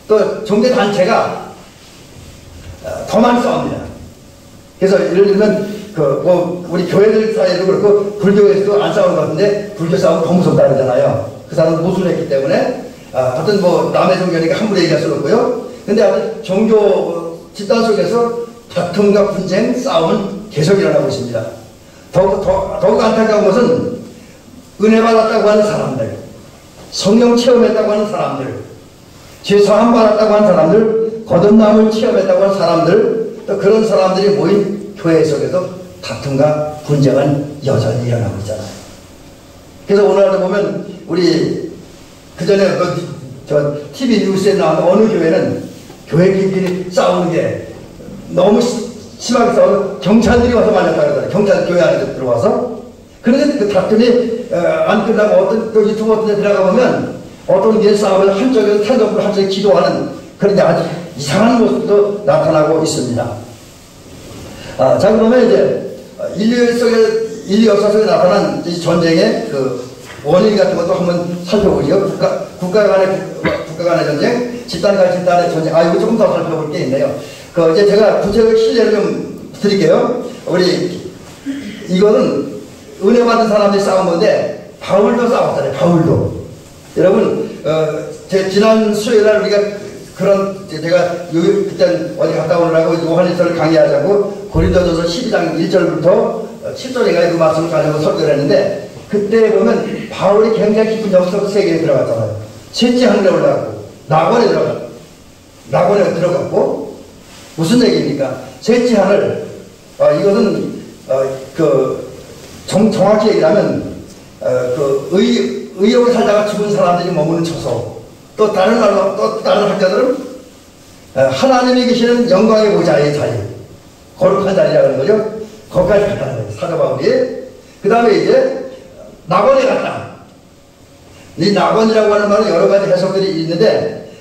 또 종교단체가 더 많이 싸웁니다. 그래서 예를 들면 우리 교회들 사이에도 그렇고 불교에서도 안 싸우는 것 같은데, 불교 싸움은 더 무섭다 그러잖아요. 그 사람은 무술했기 때문에. 하여튼 남의 종교니까 함부로 얘기할 수는 없고요. 근데 하여튼 종교 집단 속에서 다툼과 분쟁, 싸움은 계속 일어나고 있습니다. 더욱 안타까운 것은 은혜 받았다고 하는 사람들, 성령 체험했다고 하는 사람들, 죄 사함 받았다고 하는 사람들, 거듭남을 체험했다고 하는 사람들, 또 그런 사람들이 모인 교회 속에서 다툼과 분쟁은 여전히 일어나고 있잖아요. 그래서 오늘도 보면 우리 그전에 TV 뉴스에 나온 어느 교회는 교회끼리 싸우는 게 너무 심하게 싸워서 경찰들이 와서 말렸다 그러잖아요. 경찰 교회 안에 들어와서. 그런데 그 다툼이 안 끝나고 또 유튜브 같은 데 들어가 보면 어떤 게 싸움을 한쪽에서 탄적으로 한쪽에 기도하는 그런 아주 이상한 모습도 나타나고 있습니다. 자, 그러면 이제 인류 역사 속에 나타난 이 전쟁의 그 원인 같은 것도 한번 살펴보죠. 국가 간의 전쟁, 집단 간의 집단의 전쟁. 이거 조금 더 살펴볼 게 있네요. 이제 제가 구체적 실례를 좀 드릴게요. 이거는 은혜 받은 사람들이 싸운 건데, 바울도 싸웠잖아요. 바울도. 여러분, 지난 수요일날 우리가 제가 그때 어디 갔다 오느라고 요한일서를 강의하자고 고린도전서 12장 1절부터 7절인가 그 말씀을 가지고 설교를 했는데, 그때 보면 바울이 굉장히 깊은 영적 세계에 들어갔잖아요. 셋째 하늘에 올라갔고, 낙원에 들어갔고, 무슨 얘기입니까? 셋째 하늘, 이것은 정확히 얘기하면 의롭게 살다가 죽은 사람들이 머무는 처소, 또 다른 말로 또 다른 학자들은 하나님이 계시는 영광의 보좌의 자리, 거룩한 자리라는 거죠. 거기까지 갔다는 거예요, 사도 바울이. 그 다음에 이제 낙원에 갔다. 이 낙원이라고 하는 말은 여러 가지 해석들이 있는데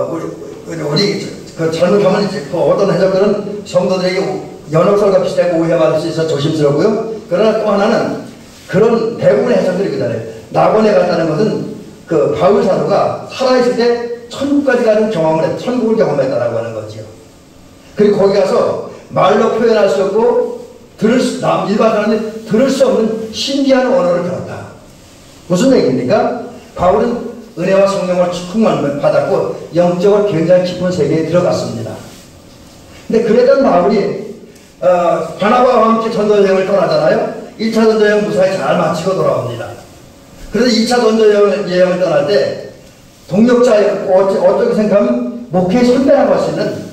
우리 잘못하면 이제 어떤 해석들은 성도들에게 연옥설과 비슷하게 오해받을 수 있어서 조심스럽고요. 그러나 또 하나는 그런 대부분의 해석들이 그잖아요. 낙원에 갔다는 것은 바울 사도가 살아있을 때 천국까지 가는 경험을 했, 천국을 경험했다라고 하는 거죠. 그리고 거기 가서 말로 표현할 수 없고 일반 사람들이 들을 수 없는 신비한 언어를 들었다. 무슨 얘기입니까? 바울은 은혜와 성령을 충만 받았고 영적으로 굉장히 깊은 세계에 들어갔습니다. 근데 그랬던 바울이 바나바와 함께 전도여행을 떠나잖아요. 1차 전도여행 무사히 잘 마치고 돌아옵니다. 그래서 2차 전도여행을 떠날 때 동역자였고 어떻게 생각하면 목회의 선배라고 할 수 있는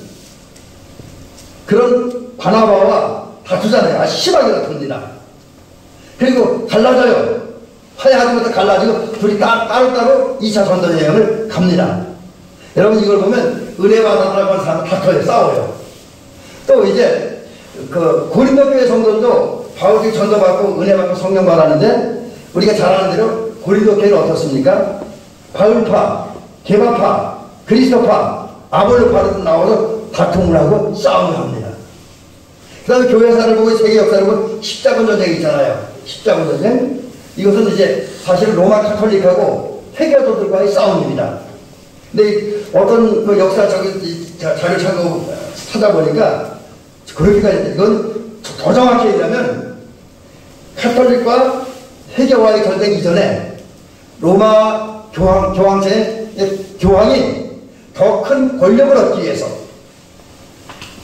그런 바나바와 다투잖아요. 아주 심하게 다툽니다. 그리고 갈라져요. 화해하지부터 갈라지고 둘이 따로따로 2차 전도여행을 갑니다. 여러분 이걸 보면 은혜 받았다고 하는 사람은 다퉈요. 싸워요. 또 이제 고린도 교회 성도들도 바울이 전도받고 은혜 받고 성령 받았는데 우리가 잘 아는 대로 고린도 교회는 어떻습니까? 바울파, 게바파, 그리스도파, 아볼로파로 나와서 다툼을 하고 싸움을 합니다. 그 다음에 교회사를 보고 세계 역사를 보고 십자군 전쟁이 있잖아요. 십자군 전쟁. 이것은 이제 사실은 로마 카톨릭하고 회교도들과의 싸움입니다. 근데 어떤 역사 자료 찾아보니까 그렇게까지 있는데 이건 더 정확히 얘기하면 카톨릭과 회교와의 전쟁 이전에 로마 교황이 더 큰 권력을 얻기 위해서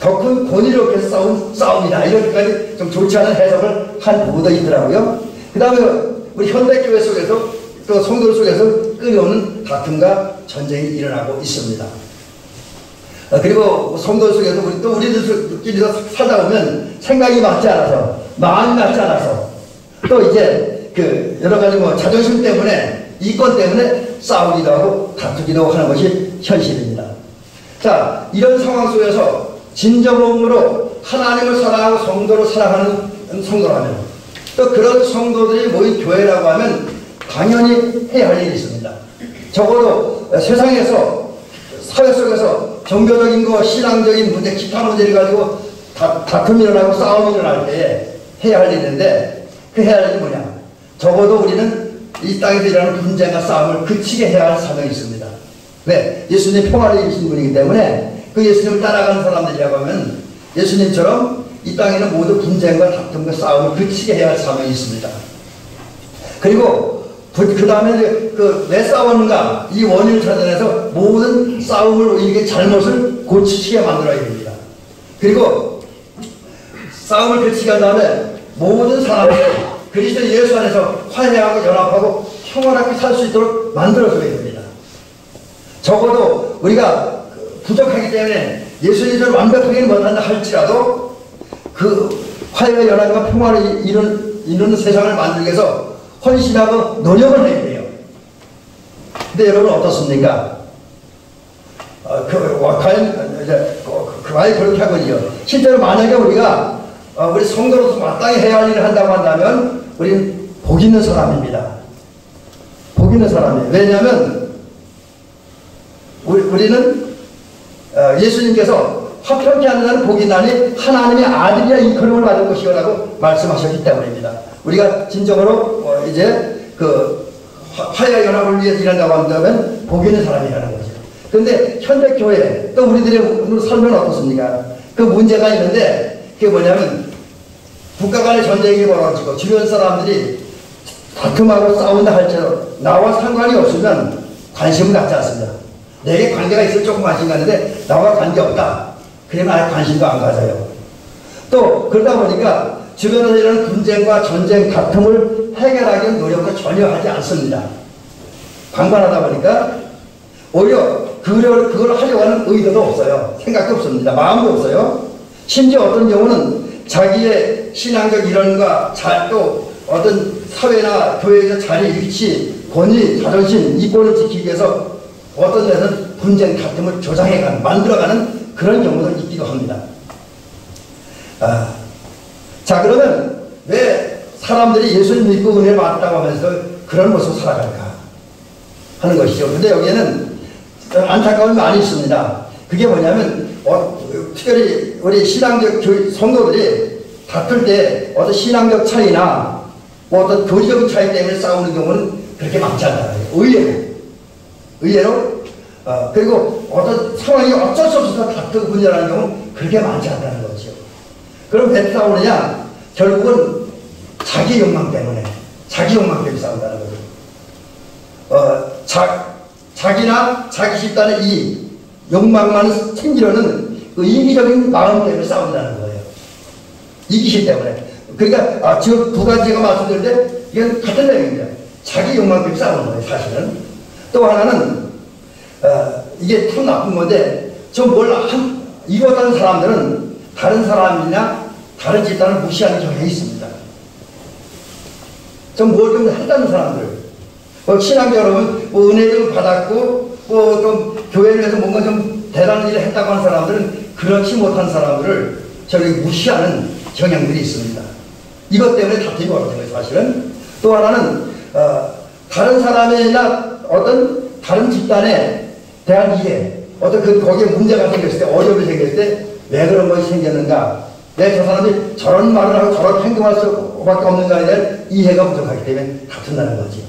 더 큰 권위를 얻기 위해서 싸운 싸움이다. 이렇게까지 좀 좋지 않은 해석을 한 부분도 있더라고요. 그 다음에 우리 현대교회 속에서 또 성도 속에서 끓여오는 다툼과 전쟁이 일어나고 있습니다. 그리고 성도 속에서 우리들끼리도 살다 보면 생각이 맞지 않아서, 마음이 맞지 않아서, 또 이제 여러 가지 자존심 때문에, 이권 때문에 싸우기도 하고 다투기도 하는 것이 현실입니다. 자, 이런 상황 속에서 진정으로 하나님을 사랑하고 성도를 사랑하는 성도라면, 또 그런 성도들이 모인 교회라고 하면 당연히 해야 할 일이 있습니다. 적어도 세상에서, 사회 속에서 종교적인 거, 신앙적인 문제, 기타 문제를 가지고 다툼이 일어나고 싸움이 일어날 때 해야 할 일이 있는데 그 해야 할 일이 뭐냐? 적어도 우리는 이 땅에서 일어나는 분쟁과 싸움을 그치게 해야 할 사명이 있습니다. 왜? 예수님 평화를 이기신 분이기 때문에 그 예수님을 따라가는 사람들이라고 하면 예수님처럼 이 땅에는 모두 분쟁과 다툼과 싸움을 그치게 해야 할 사명이 있습니다. 그리고 그 다음에 왜 싸웠는가 이 원인을 찾아내서 모든 싸움을 이게 잘못을 고치게 만들어야 됩니다. 그리고 싸움을 그치게 한 다음에 모든 사람들이 그리스도 예수 안에서 화해하고 연합하고 평화롭게 살 수 있도록 만들어줘야 됩니다. 적어도 우리가 부족하기 때문에 예수님처럼 완벽하게는 못한다 할지라도 그 화해와 연합과 평화를 이루는 세상을 만들기 위해서 헌신하고 노력을 해야 돼요. 근데 여러분 어떻습니까? 과연 그렇게 하거든요. 실제로 만약에 우리가 우리 성도로서 마땅히 해야 할 일을 한다고 한다면 우리는 복 있는 사람입니다. 복 있는 사람이에요. 왜냐하면 우리는 예수님께서 화평케 하는 자는 복이 나니 하나님의 아들이야 이끌음을 받을 것이라고 말씀하셨기 때문입니다. 우리가 진정으로 이제 화해와 연합을 위해 일한다고 한다면 복 있는 사람이라는 거죠. 그런데 현대교회 또 우리들의 삶은 어떻습니까? 그 문제가 있는데 그게 뭐냐면 국가 간의 전쟁이 벌어지고 주변 사람들이 다툼하고 싸운다 할지라도 나와 상관이 없으면 관심을 갖지 않습니다. 내게 관계가 있으면 조금 관심 갖는데 나와 관계없다. 그러면 아예 관심도 안 가져요. 또 그러다 보니까 주변에서 이런 분쟁과 전쟁, 다툼을 해결하기 위한 노력도 전혀 하지 않습니다. 방관하다 보니까 오히려 그걸 하려고 하는 의도도 없어요. 생각도 없습니다. 마음도 없어요. 심지어 어떤 경우는 자기의 신앙적 이론과 또 어떤 사회나 교회의 자리, 위치, 권위, 자존심, 이권을 지키기 위해서 어떤 데는 분쟁, 다툼을 조장해가는, 만들어가는 그런 경우도 있기도 합니다. 자, 그러면 왜 사람들이 예수를 믿고 은혜를 받았다고 하면서 그런 모습을 살아갈까 하는 것이죠. 근데 여기에는 안타까움이 많이 있습니다. 그게 뭐냐면 특별히 우리 신앙적 성도들이 다툴 때 어떤 신앙적 차이나 뭐 어떤 교리적인 차이 때문에 싸우는 경우는 그렇게 많지 않아요. 의외로 그리고 어떤 상황이 어쩔 수 없어서 다투고 분열하는 경우는 그렇게 많지 않다는 거죠. 그럼 왜 싸우느냐? 결국은 자기 욕망 때문에 싸운다는 거죠. 자기나 자기 집단의 이 욕망만 챙기려는 그 이기적인 마음 때문에 싸운다는 거예요. 이기심 때문에. 그러니까 지금 두 가지가 말씀드릴 때 이건 같은 내용입니다. 자기 욕망 때문에 싸우는 거예요, 사실은. 또 하나는 이게 참 나쁜 건데 좀 이루었다는 사람들은 다른 사람이나 다른 집단을 무시하는 경향이 있습니다. 좀 한다는 사람들. 신앙적으로 뭐 은혜를 받았고 좀 교회를 위해서 뭔가 좀 대단한 일을 했다고 하는 사람들은 그렇지 못한 사람들을 저기 무시하는 경향들이 있습니다. 이것 때문에 다툼이 벌어진 거예요, 사실은. 또 하나는 다른 사람이나 어떤 다른 집단에 대한 이해, 거기에 문제가 생겼을 때, 어려움이 생겼을 때 왜 그런 것이 생겼는가, 왜 저 사람이 저런 말을 하고 저런 행동할 수밖에 없는가에 대한 이해가 부족하기 때문에 다툰다는 거지.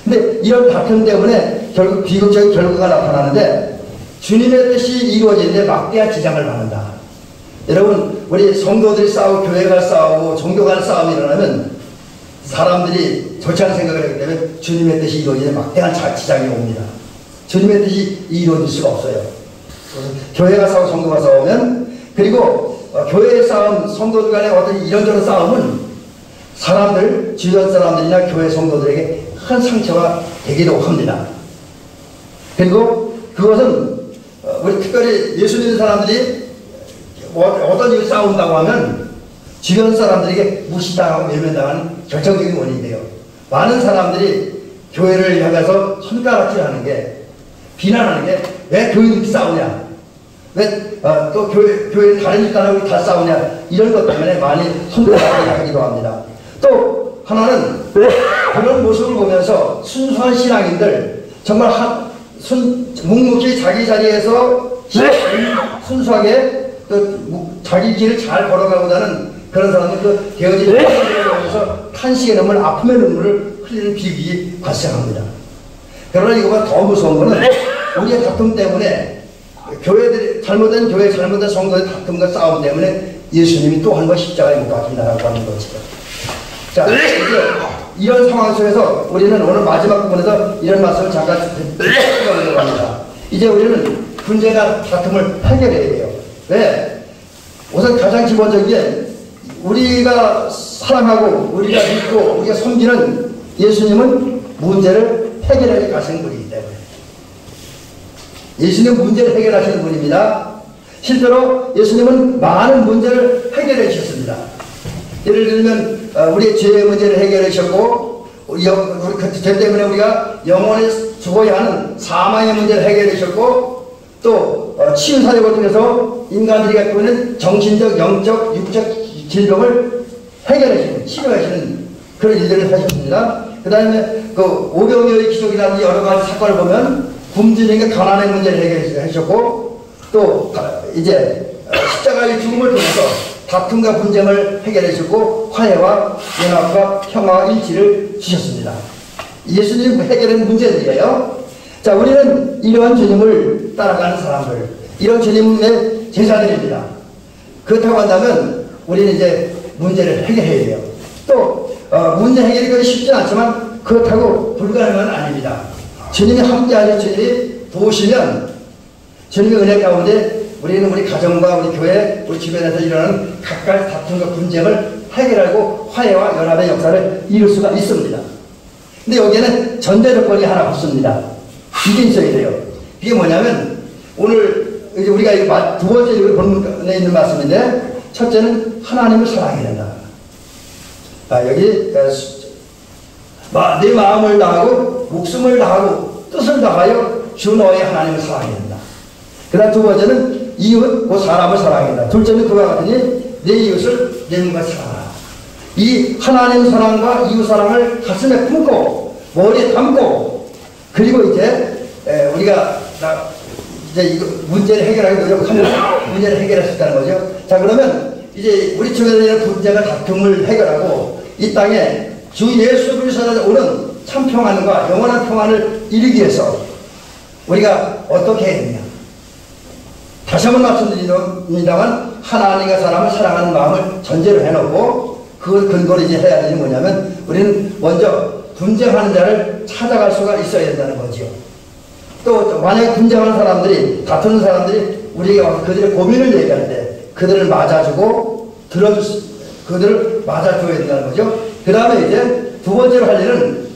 근데 이런 다툼 때문에 결국 비극적인 결과가 나타나는데 주님의 뜻이 이루어지는데 막대한 지장을 받는다. 여러분, 우리 성도들이 싸우고 교회가 싸우고 종교 간 싸움이 일어나면 사람들이 좋지 않은 생각을 하기 때문에 주님의 뜻이 이루어지는데 막대한 지장이 옵니다. 주님의 뜻이 이루어질 수가 없어요. 교회가 싸우고 성도가 싸우면, 그리고 교회의 싸움, 성도들 간의 어떤 이런저런 싸움은 주변 사람들이나 교회 성도들에게 큰 상처가 되기도 합니다. 그리고 그것은 우리 특별히 예수 믿는 사람들이 어떤 일을 싸운다고 하면 주변 사람들에게 무시당하고 외면당하는 결정적인 원인이 돼요. 많은 사람들이 교회를 향해서 손가락질하는 게, 비난하는 게 왜 교회들이 싸우냐, 왜 또 교회 다른 집단하고 다 싸우냐, 이런 것 때문에 많이 손가락을 하기도 합니다. 또 하나는 그런 모습을 보면서 순수한 신앙인들, 정말 묵묵히 자기 자리에서 순수하게 자기 길을 잘 걸어가고자 하는 그런 사람들, 되어진 모습을 보면서 탄식의 눈물, 아픔의 눈물을 흘리는 비극이 발생합니다. 그러나 이거보다 더 무서운 거는 우리의 다툼 때문에 잘못된 성도의 다툼과 싸움 때문에 예수님이 또 한 번 십자가에 못 박힌다라고 하는 거죠. 자, 이런 상황 속에서 우리는 오늘 마지막 부분에서 이런 말씀을 잠깐 드리려고 합니다. 이제 우리는 분쟁과 다툼을 해결해야 돼요. 왜? 우선 가장 기본적인 게 우리가 사랑하고 우리가 믿고 우리가 섬기는 예수님은 문제를 해결해 가시는 분이기 때문에. 예수님은 문제를 해결하시는 분입니다. 실제로 예수님은 많은 문제를 해결해 주셨습니다. 예를 들면 우리의 죄의 문제를 해결해 주셨고, 우리 죄 때문에 우리가 영원히 죽어야 하는 사망의 문제를 해결해 주셨고, 또 치유사역을 통해서 인간들이 갖고 있는 정신적, 영적, 육적 질병을 해결하시는, 치료하시는 그런 일들을 하셨습니다. 그 다음에 오병이어의 기적이라든지 여러 가지 사건을 보면 굶주림과 가난의 문제를 해결해 주셨고, 또 이제 십자가의 죽음을 통해서 다툼과 분쟁을 해결해 주고 화해와 연합과 평화와 일치를 주셨습니다. 예수님이 해결한 문제들이에요. 자, 우리는 이러한 주님을 따라가는 사람들, 이런 주님의 제자들입니다. 그렇다고 한다면 우리는 이제 문제를 해결해야 돼요. 또 문제 해결이 그리 쉽지 않지만 그렇다고 불가능한 건 아닙니다. 주님이 함께하는 주님이 도우시면 주님의 은혜 가운데 우리는 우리 가정과 우리 교회, 우리 주변에서 일어나는 각각 다툼과 분쟁을 해결하고 화해와 연합의 역사를 이룰 수가 있습니다. 근데 여기에는 전제 조건이 하나 붙습니다. 이게 있어야 돼요. 그게 뭐냐면 오늘 이제 우리가 두 번째 본문에 있는 말씀인데 첫째는 하나님을 사랑해야 된다. 여기 내 마음을 다하고 목숨을 다하고 뜻을 다하여 주 너의 하나님을 사랑해야 된다. 그 다음 두 번째는 이웃 그 사람을 사랑해야 된다. 둘째는 그와 같으니 내 이웃을 내 몸과 사랑하라. 이 하나님 사랑과 이웃 사랑을 가슴에 품고 머리에 담고 그리고 이제 우리가 이제 이거 문제를 해결하기 노력하면 문제를 해결할 수 있다는 거죠. 자, 그러면 이제 우리 쪽에 있는 문제가 다툼을 해결하고 이 땅에 주 예수 그리스도로 오는 참 평안과 영원한 평안을 이루기 위해서 우리가 어떻게 해야 되냐. 다시 한번 말씀드립니다만 하나님과 사람을 사랑하는 마음을 전제로 해놓고 그 근거로 이제 해야 되는 뭐냐면 우리는 먼저 분쟁하는 자를 찾아갈 수가 있어야 된다는 거죠. 또 만약에 분쟁하는 사람들이 다투는 사람들이 우리에게 와서 그들의 고민을 얘기할 때 그들을 맞아주고 그들을 맞아줘야 된다는 거죠. 그 다음에 이제 두 번째로 할 일은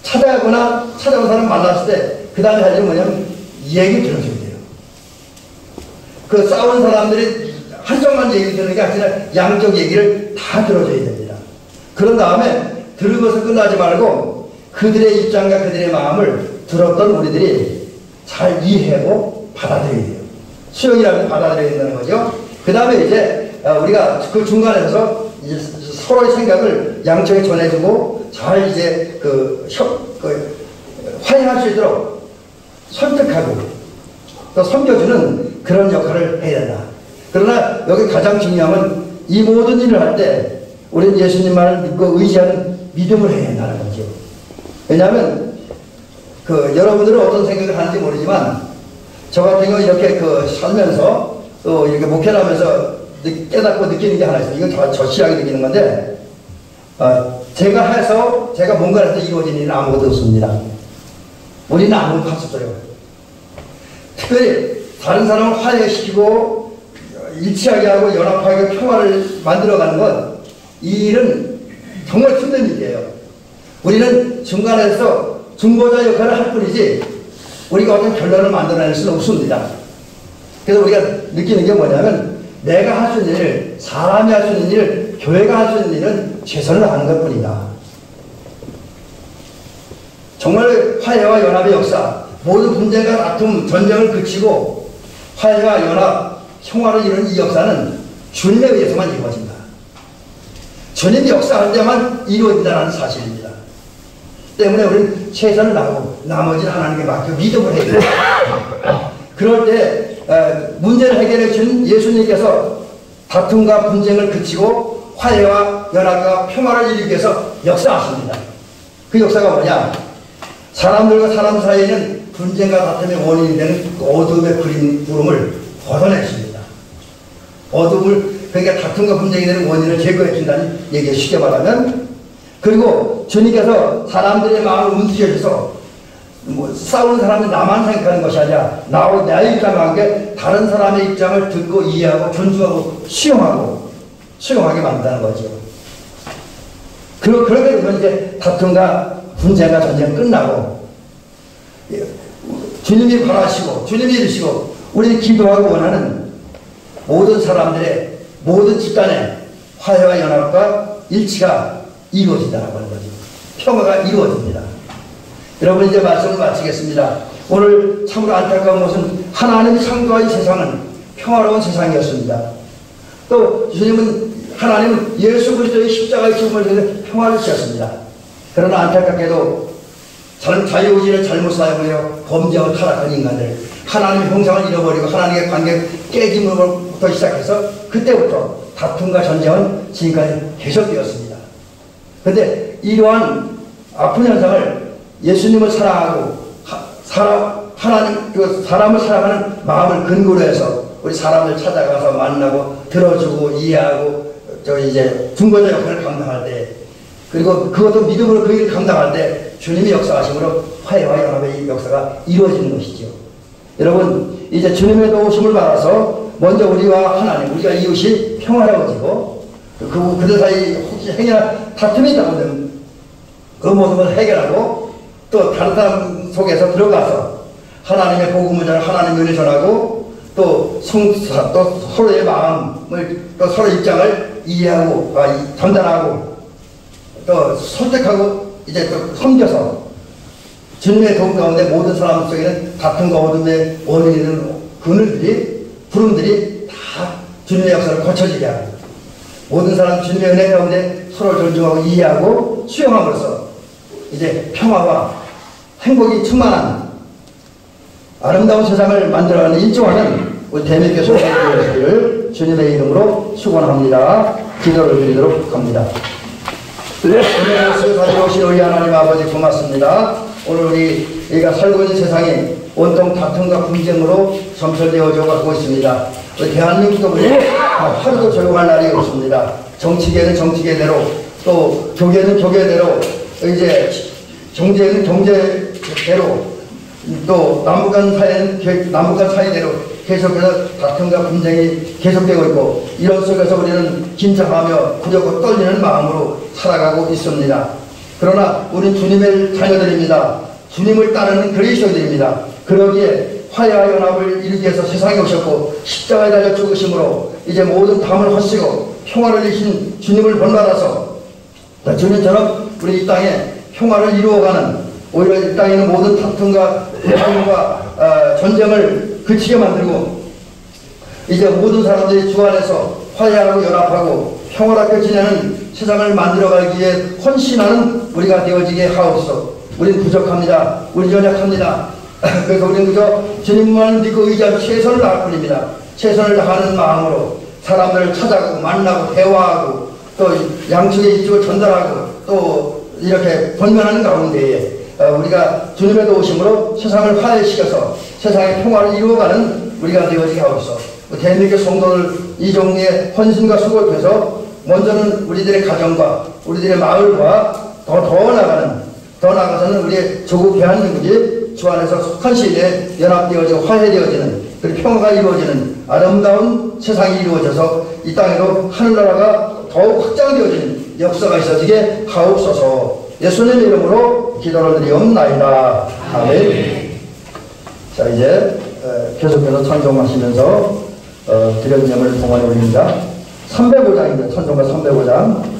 찾아가거나 찾아온 사람 만났을 때 그 다음에 할 일은 뭐냐면 얘기 들어줘야 돼요. 그 싸운 사람들이 한쪽만 얘기 듣는 게 아니라 양쪽 얘기를 다 들어줘야 됩니다. 그런 다음에 들으면서 끝나지 말고 그들의 입장과 그들의 마음을 들었던 우리들이 잘 이해하고 받아들여야 돼요. 수용이라면 받아들여야 된다는 거죠. 그 다음에 이제 우리가 그 중간에서 서로의 생각을 양쪽에 전해주고 잘 이제 화해할 수 있도록 설득하고 또 섬겨주는 그런 역할을 해야 된다. 그러나 여기 가장 중요한 건 이 모든 일을 할 때 우리는 예수님만을 믿고 의지하는 믿음을 해야 한다는 거죠. 왜냐하면 여러분들은 어떤 생각을 하는지 모르지만 저 같은 경우 이렇게 살면서 또 이렇게 목회를 하면서 깨닫고 느끼는 게 하나 있어요. 이건 저시하게 느끼는 건데 제가 뭔가를 해서 이루어진 일은 아무것도 없습니다. 우리는 아무것도 할 수 없어요. 특별히 다른 사람을 화해시키고 일치하게 하고 연합하게 평화를 만들어가는 건 이 일은 정말 힘든 일이에요. 우리는 중간에서 중보자 역할을 할 뿐이지 우리가 어떤 결론을 만들어낼 수는 없습니다. 그래서 우리가 느끼는 게 뭐냐면 내가 할 수 있는 일, 사람이 할 수 있는 일, 교회가 할 수 있는 일은 최선을 다하는 것 뿐이다. 정말 화해와 연합의 역사, 모든 분쟁과 다툼, 전쟁을 그치고 화해와 연합, 평화를 이루는 이 역사는 주님에 의해서만 이루어진다. 주님이 역사할 때만 이루어진다는 사실입니다. 때문에 우리는 최선을 다하고 나머지는 하나님께 맡겨 믿음을 해야 됩니다. 그럴 때 문제를 해결해 준 예수님께서 다툼과 분쟁을 그치고 화해와 연합과 평화를 이루기 위해서 역사하십니다. 그 역사가 뭐냐? 사람들과 사람 사이에는 분쟁과 다툼의 원인이 되는 어둠의 구름을 걷어내십니다. 그러니까 다툼과 분쟁이 되는 원인을 제거해 준다는 얘기에 쉽게 말하면, 그리고 주님께서 사람들의 마음을 움직여줘서 싸우는 사람은 나만 생각하는 것이 아니라 나와 나의 입장과 함께 다른 사람의 입장을 듣고 이해하고 존중하고 수용하게 만든다는 거죠. 그렇게 되면 이제 다툼과 분쟁과 전쟁은 끝나고 주님이 바라시고 주님이 이루시고 우리 기도하고 원하는 모든 사람들의 모든 집단의 화해와 연합과 일치가 이루어진다는 거죠. 평화가 이루어집니다. 여러분, 이제 말씀을 마치겠습니다. 오늘 참으로 안타까운 것은 하나님이 창조한 세상은 평화로운 세상이었습니다. 또 하나님은 예수 그리스도의 십자가의 죽음을 통해 평화를 주셨습니다. 그러나 안타깝게도 자유의지를 잘못 사용하여 범죄하고 타락한 인간들, 하나님의 형상을 잃어버리고 하나님의 관계 깨짐으로부터 시작해서 그때부터 다툼과 전쟁은 지금까지 계속되었습니다. 그런데 이러한 아픈 현상을 예수님을 사랑하고 사람을 사랑하는 마음을 근거로 해서 우리 사람을 찾아가서 만나고 들어주고 이해하고 이제 중보자 역할을 감당할 때, 그리고 그것도 믿음으로 그 일을 감당할 때 주님의 역사하심으로 화해와 연합의 역사가 이루어지는 것이죠. 여러분, 이제 주님의 도우심을 받아서 먼저 우리와 하나님, 우리가 이웃이 평화로워지고 그들 사이 혹시 행여나 다툼이 있다면 그 모든 걸 해결하고 또 다른 사람 속에서 들어가서 하나님의 복음을 전하고 하나님의 은혜를 전하고 또 서로의 마음을 또 서로의 입장을 이해하고 전달하고 또 설득하고 이제 또 섬겨서 주님의 도움 가운데 모든 사람 속에는 같은 어둠의 원인이 되는 그늘들이 부름들이 다 주님의 역사를 거쳐지게 하고 모든 사람 주님의 은혜 가운데 서로를 존중하고 이해하고 수용함으로써 이제 평화와 행복이 충만한 아름다운 세상을 만들어가는 인정하는 우리 대명교회 성도들 주님의 이름으로 축원합니다. 기도를 드리도록 합니다. 오늘 말씀을 가지고 오신 우리 하나님 아버지 고맙습니다. 오늘 우리가 살고 있는 세상이 온통 다툼과 분쟁으로 점철되어져 가고 있습니다. 우리 대한민국도 하루도 조용할 날이 없습니다. 정치계는 정치계대로 또 교계는 교계대로 이제 경제는 경제대로 또 남북한 사이는 남북한 사이대로 계속해서 다툼과 분쟁이 계속되고 있고 이런 속에서 우리는 긴장하며 두렵고 떨리는 마음으로 살아가고 있습니다. 그러나 우리는 주님의 자녀들입니다. 주님을 따르는 그리스도인들입니다. 그러기에 화해와 연합을 이루기 위해서 세상에 오셨고 십자가에 달려 죽으심으로 이제 모든 담을 헛쓰고 평화를 이루신 주님을 본받아서 주님처럼 우리 이 땅에 평화를 이루어가는 오히려 이 땅에 있는 모든 다툼과 분쟁과 전쟁을 그치게 만들고 이제 모든 사람들이 주 안에서 화해하고 연합하고 평화롭게 지내는 세상을 만들어가기 위해 헌신하는 우리가 되어지게 하옵소서. 우리는 부족합니다. 우리 연약합니다. 그래서 우리는 그저 주님만 믿고 의지하며 최선을 다할 뿐입니다. 최선을 다하는 마음으로 사람들을 찾아가고 만나고 대화하고 또 양측의 이쪽을 전달하고 또 이렇게 권면하는 가운데에 우리가 주님의 도우심으로 세상을 화해시켜서 세상의 평화를 이루어가는 우리가 되어지게 하옵소서. 대한민국 성도들 이 종류의 헌신과 수고를 통해서 먼저는 우리들의 가정과 우리들의 마을과 더 나아가서는 우리의 조국 대한민국이 주 안에서 속한 시일에 연합되어지고 화해되어지는 그리고 평화가 이루어지는 아름다운 세상이 이루어져서 이 땅에도 하늘나라가 더욱 확장되어지는 역사가 있어지게 하옵소서. 예수님 이름으로 기도를 드리옵나이다. 아멘. 자, 이제 계속해서 찬송하시면서 드려진 예물을 봉헌에 올립니다. 305장입니다. 찬송가 305장.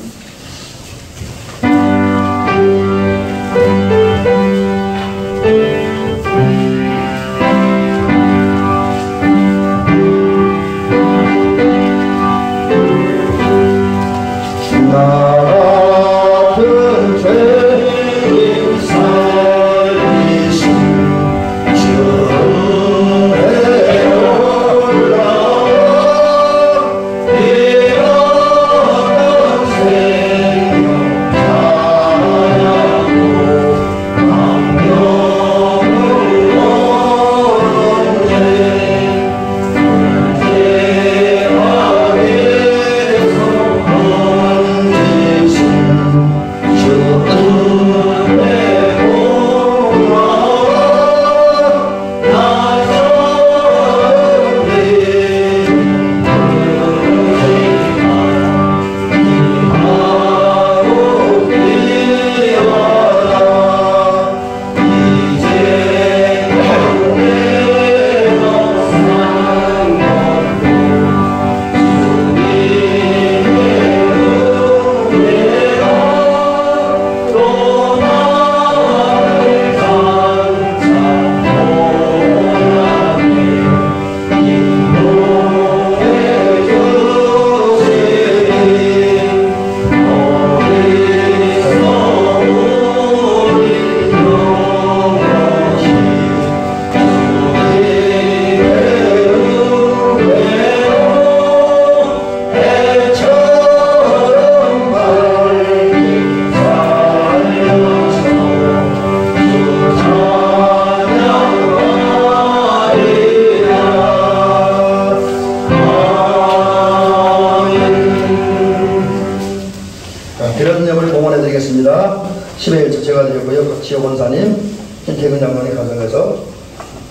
제가 드렸고요. 박지호 권사님, 김태근 장로님 가정에서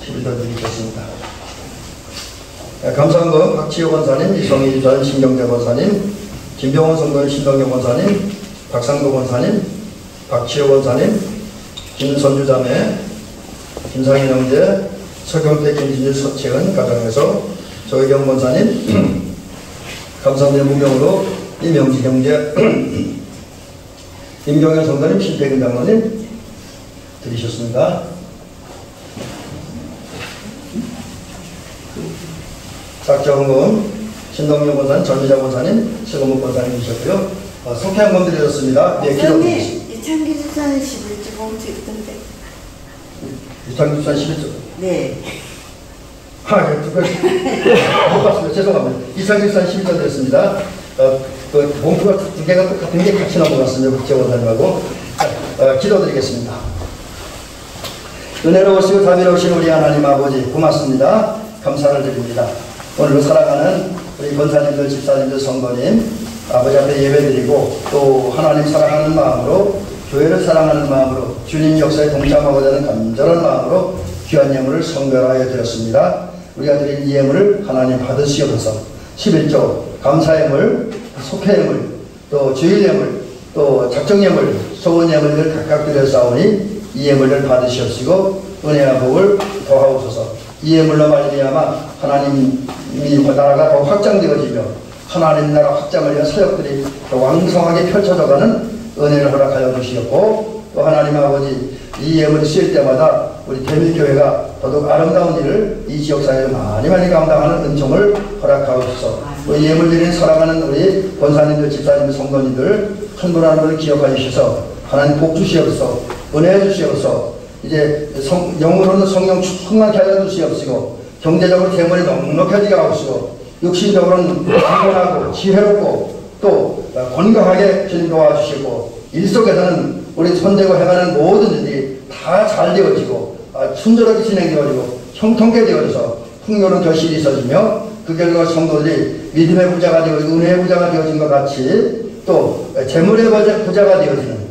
11도 드리겠습니다. 감사한건 박지호 권사님, 이성희 집사님, 신경재 권사님, 김병원 성도님, 신동경 권사님, 박상도 권사님, 박지호 권사님, 김선주 자매, 김상인 형제, 서경태, 김진일, 서채은 가정에서 조혜경 권사님, 감사원의 무명으로 이명지 형제, 임경현 성도님, 신태근 장로님 드리셨습니다. 작정금, 신동영 권사님, 전미자 권사님, 최건목 권사님 주셨고요. 속회한금 드렸습니다. 네, 기록드리겠습니다. 이창기 집사는 11조 봉투 있던데. 이창기 집사 11조? 네. 못 봤습니다. 죄송합니다. 이창기 집사 11조 드렸습니다. 그 봉투가 두 개가 똑같은 게 같이 넘어갔습니다. 국제원사님하고. 기도드리겠습니다. 은혜로우시고 자비로우신 우리 하나님 아버지 고맙습니다. 감사를 드립니다. 오늘 살아가는 우리 권사님들, 집사님들, 성도님 아버지 앞에 예배드리고 또 하나님 사랑하는 마음으로 교회를 사랑하는 마음으로 주님 역사에 동참하고자 하는 간절한 마음으로 귀한 예물을 성별하여 드렸습니다. 우리가 드린 이 예물을 하나님 받으시옵소서. 11조 감사예물, 속회예물, 또 주일예물, 또 작정예물, 소원예물을 각각 드렸사오니 이 예물을 받으시옵시고 은혜와 복을 더하옵소서. 이 예물로 말미암아 하나님이 나라가 더 확장되어지며 하나님 나라 확장을 위한 사역들이 더 왕성하게 펼쳐져가는 은혜를 허락하여 주시옵고 또 하나님 아버지 이 예물이 쓰일 때마다 우리 대밀교회가 더욱 아름다운 일을 이 지역사회에 많이 감당하는 은총을 허락하옵소서. 이 예물 드리는 사랑하는 우리 권사님들, 집사님들, 성도님들 한 분 한 분을 기억하여 주셔서 하나님 복 주시옵소서. 은혜 주시옵소서. 이제 영으로는 성령 충만케 하여 주시옵시고 경제적으로 재물이 넉넉해지게 하옵시고 육신적으로는 강건하고 지혜롭고 또 건강하게 주님 도와주시고 일 속에서는 우리 손대고 행하는 모든 일이 다 잘 되어지고 순조롭게 진행되어지고 형통케 되어져서 풍요로운 결실이 있어지며 그 결과 성도들이 믿음의 부자가 되어지고 은혜의 부자가 되어진 것 같이 또 재물의 부자가 되어지는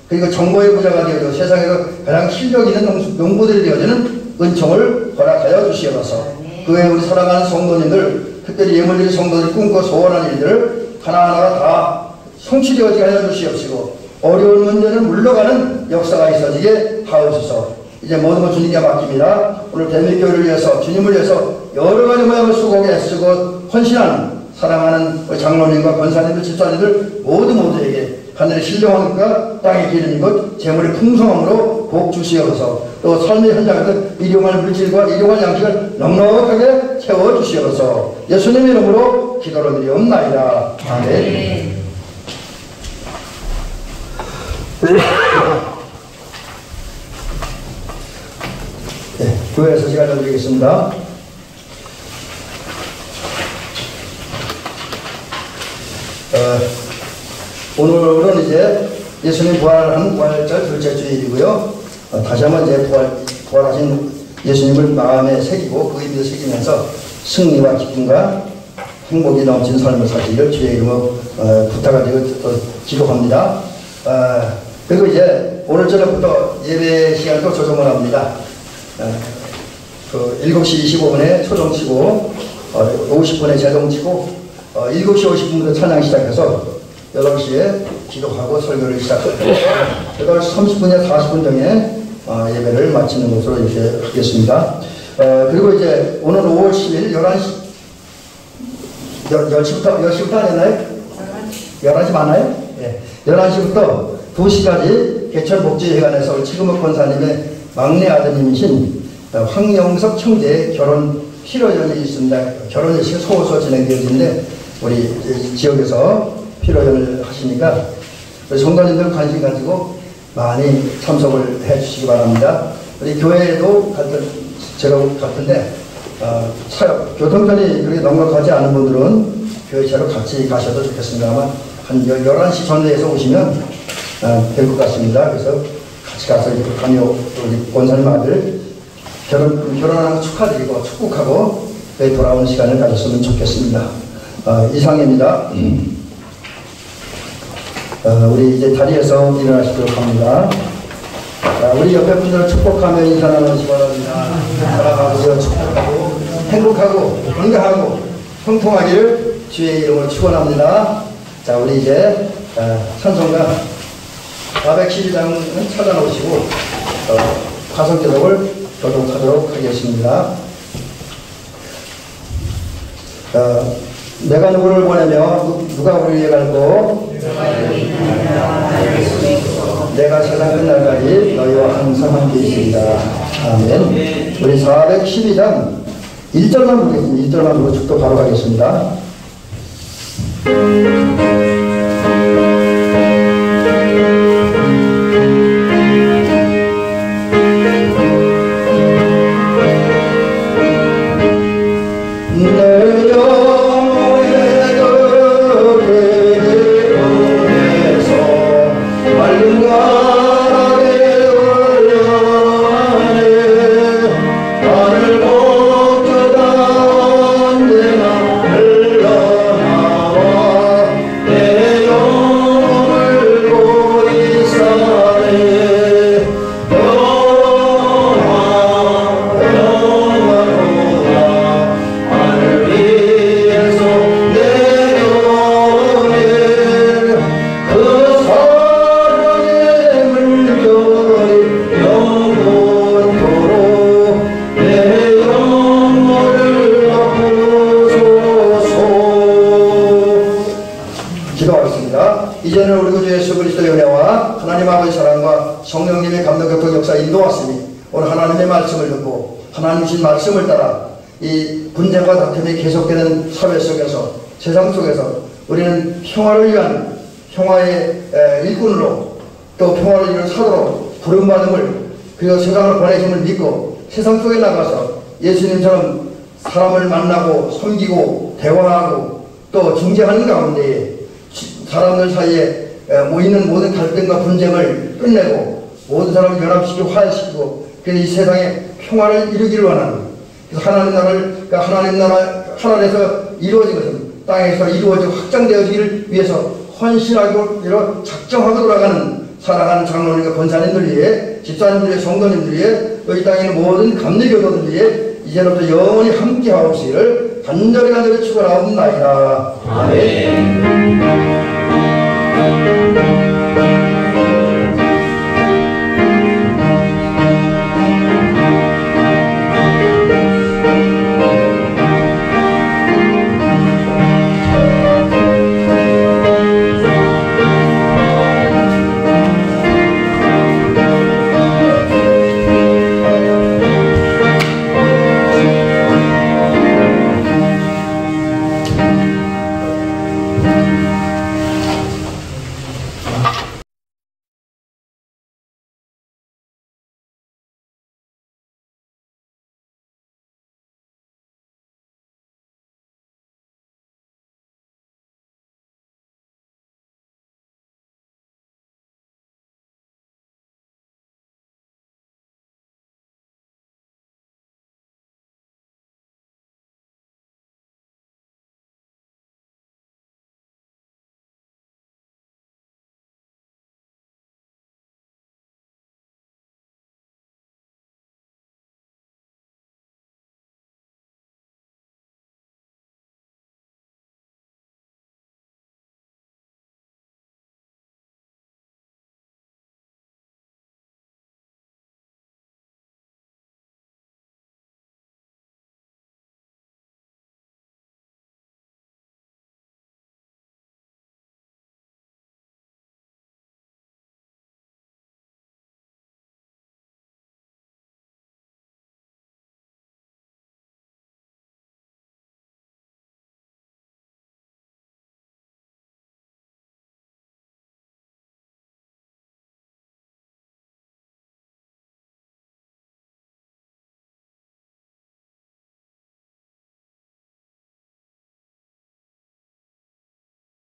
그리고 정보의 부자가 되어지고 세상에서 가장 실력 있는 농부들이 되어지는 은총을 허락하여 주시옵소서. 그 외에 우리 사랑하는 성도님들 특별히 예물드린 성도들이 꿈꿔 소원하는 일들을 하나하나가 다 성취되어지게 하여 주시옵시고 어려운 문제는 물러가는 역사가 있어지게 하옵소서. 이제 모든 것 주님께 맡깁니다. 오늘 대밀교회를 위해서 주님을 위해서 여러 가지 모양을 수고하게 애쓰고 헌신하는 사랑하는 우리 장로님과 권사님들, 집사님들 모두에게 하늘의 신령함과 땅의 기름인 것 재물의 풍성함으로 복 주시옵소서. 또 삶의 현장에서 일용할 물질과 일용할 양식을 넉넉하게 채워주시옵소서. 예수님의 이름으로 기도를 드리옵나이다. 아멘. 네, 교회에서 시간 좀 드리겠습니다. 오늘은 이제 예수님 부활한 부활절 둘째 주일이고요. 다시 한번 이제 부활하신 예수님을 마음에 새기고 그 의미를 새기면서 승리와 기쁨과 행복이 넘치는 삶을 사시기를 주의 이름으로 부탁을 드리고 기도합니다. 그리고 이제 오늘 저녁부터 예배 시간도 조정을 합니다. 그 7시 25분에 초정 치고 50분에 재정 치고 7시 50분부터 찬양 시작해서 8시에 기도하고 설교를 시작하고 8시 30분에 40분 정에 예배를 마치는 것으로 이렇게 하겠습니다. 그리고 이제 오늘 5월 10일 10시부터 안 했나요? 11시 맞나요? 네. 11시부터 2시까지 개천복지회관에서 최금옥 권사님의 막내 아드님이신 황영석 청재의 결혼 피로연이 있습니다. 결혼이 소호소 진행되어지는데 우리 지역에서 피로연을 하시니까 우리 성도님들 관심 가지고 많이 참석을 해 주시기 바랍니다. 우리 교회에도 제가 같은데 교통편이 그렇게 넉넉하지 않은 분들은 교회차로 같이 가셔도 좋겠습니다만 한 11시 전후에서 오시면 될 것 같습니다. 그래서 같이 가서 이렇게 가며 우리 권사님 아들 결혼하는 거 축하드리고 축복하고 돌아오는 시간을 가졌으면 좋겠습니다. 이상입니다. 우리 이제 자리에서 일어나시도록 합니다. 우리 옆에 분들을 축복하며 인사 나누시기 바랍니다. 사랑하고 축복하고 행복하고 건강하고 형통하기를 주의 이름으로 축원합니다. 자, 우리 이제 찬송가 412장은 찾아놓으시고 가성기록을 교독하도록 하겠습니다. 내가 누구를 보내며 누가 우리를 위해 갈고 내가 세상 끝날까지 너희와 항상 함께 있습니다. 아멘. 우리 412장 1절만 보겠습니다. 1절만 보고 축도 바로 가겠습니다. 이제는 우리 구주 예수 그리스도의 은혜와 하나님 아버지 사랑과 성령님의 감동 교통 역사 인도하시니 오늘 하나님의 말씀을 듣고 하나님 주신 말씀을 따라 이 분쟁과 다툼이 계속되는 사회 속에서 세상 속에서 우리는 평화를 위한 평화의 일꾼으로 또 평화를 이룬 사도로 부름받음을 그리고 세상을 보내심을 믿고 세상 속에 나가서 예수님처럼 사람을 만나고 섬기고 대화하고 또 중재하는 가운데에 사람들 사이에 있는 모든 갈등과 분쟁을 끝내고 모든 사람을 연합시키고 화해시키고 그래서 이 세상에 평화를 이루기를 원하는 그래서 하나님 나라를 그러니까 하나님 나라 하늘에서 이루어진 것은 땅에서 이루어지고 확장되어지기를 위해서 헌신하고 이런 작정하고 돌아가는 사랑하는 장로님과 권사님들 위해 집사님들 위해 성도님들 위해 또 이 땅에 있는 모든 감리교도들 위해 이제부터 영원히 함께하옵시기를 간절히 축원하옵나이다. 아멘.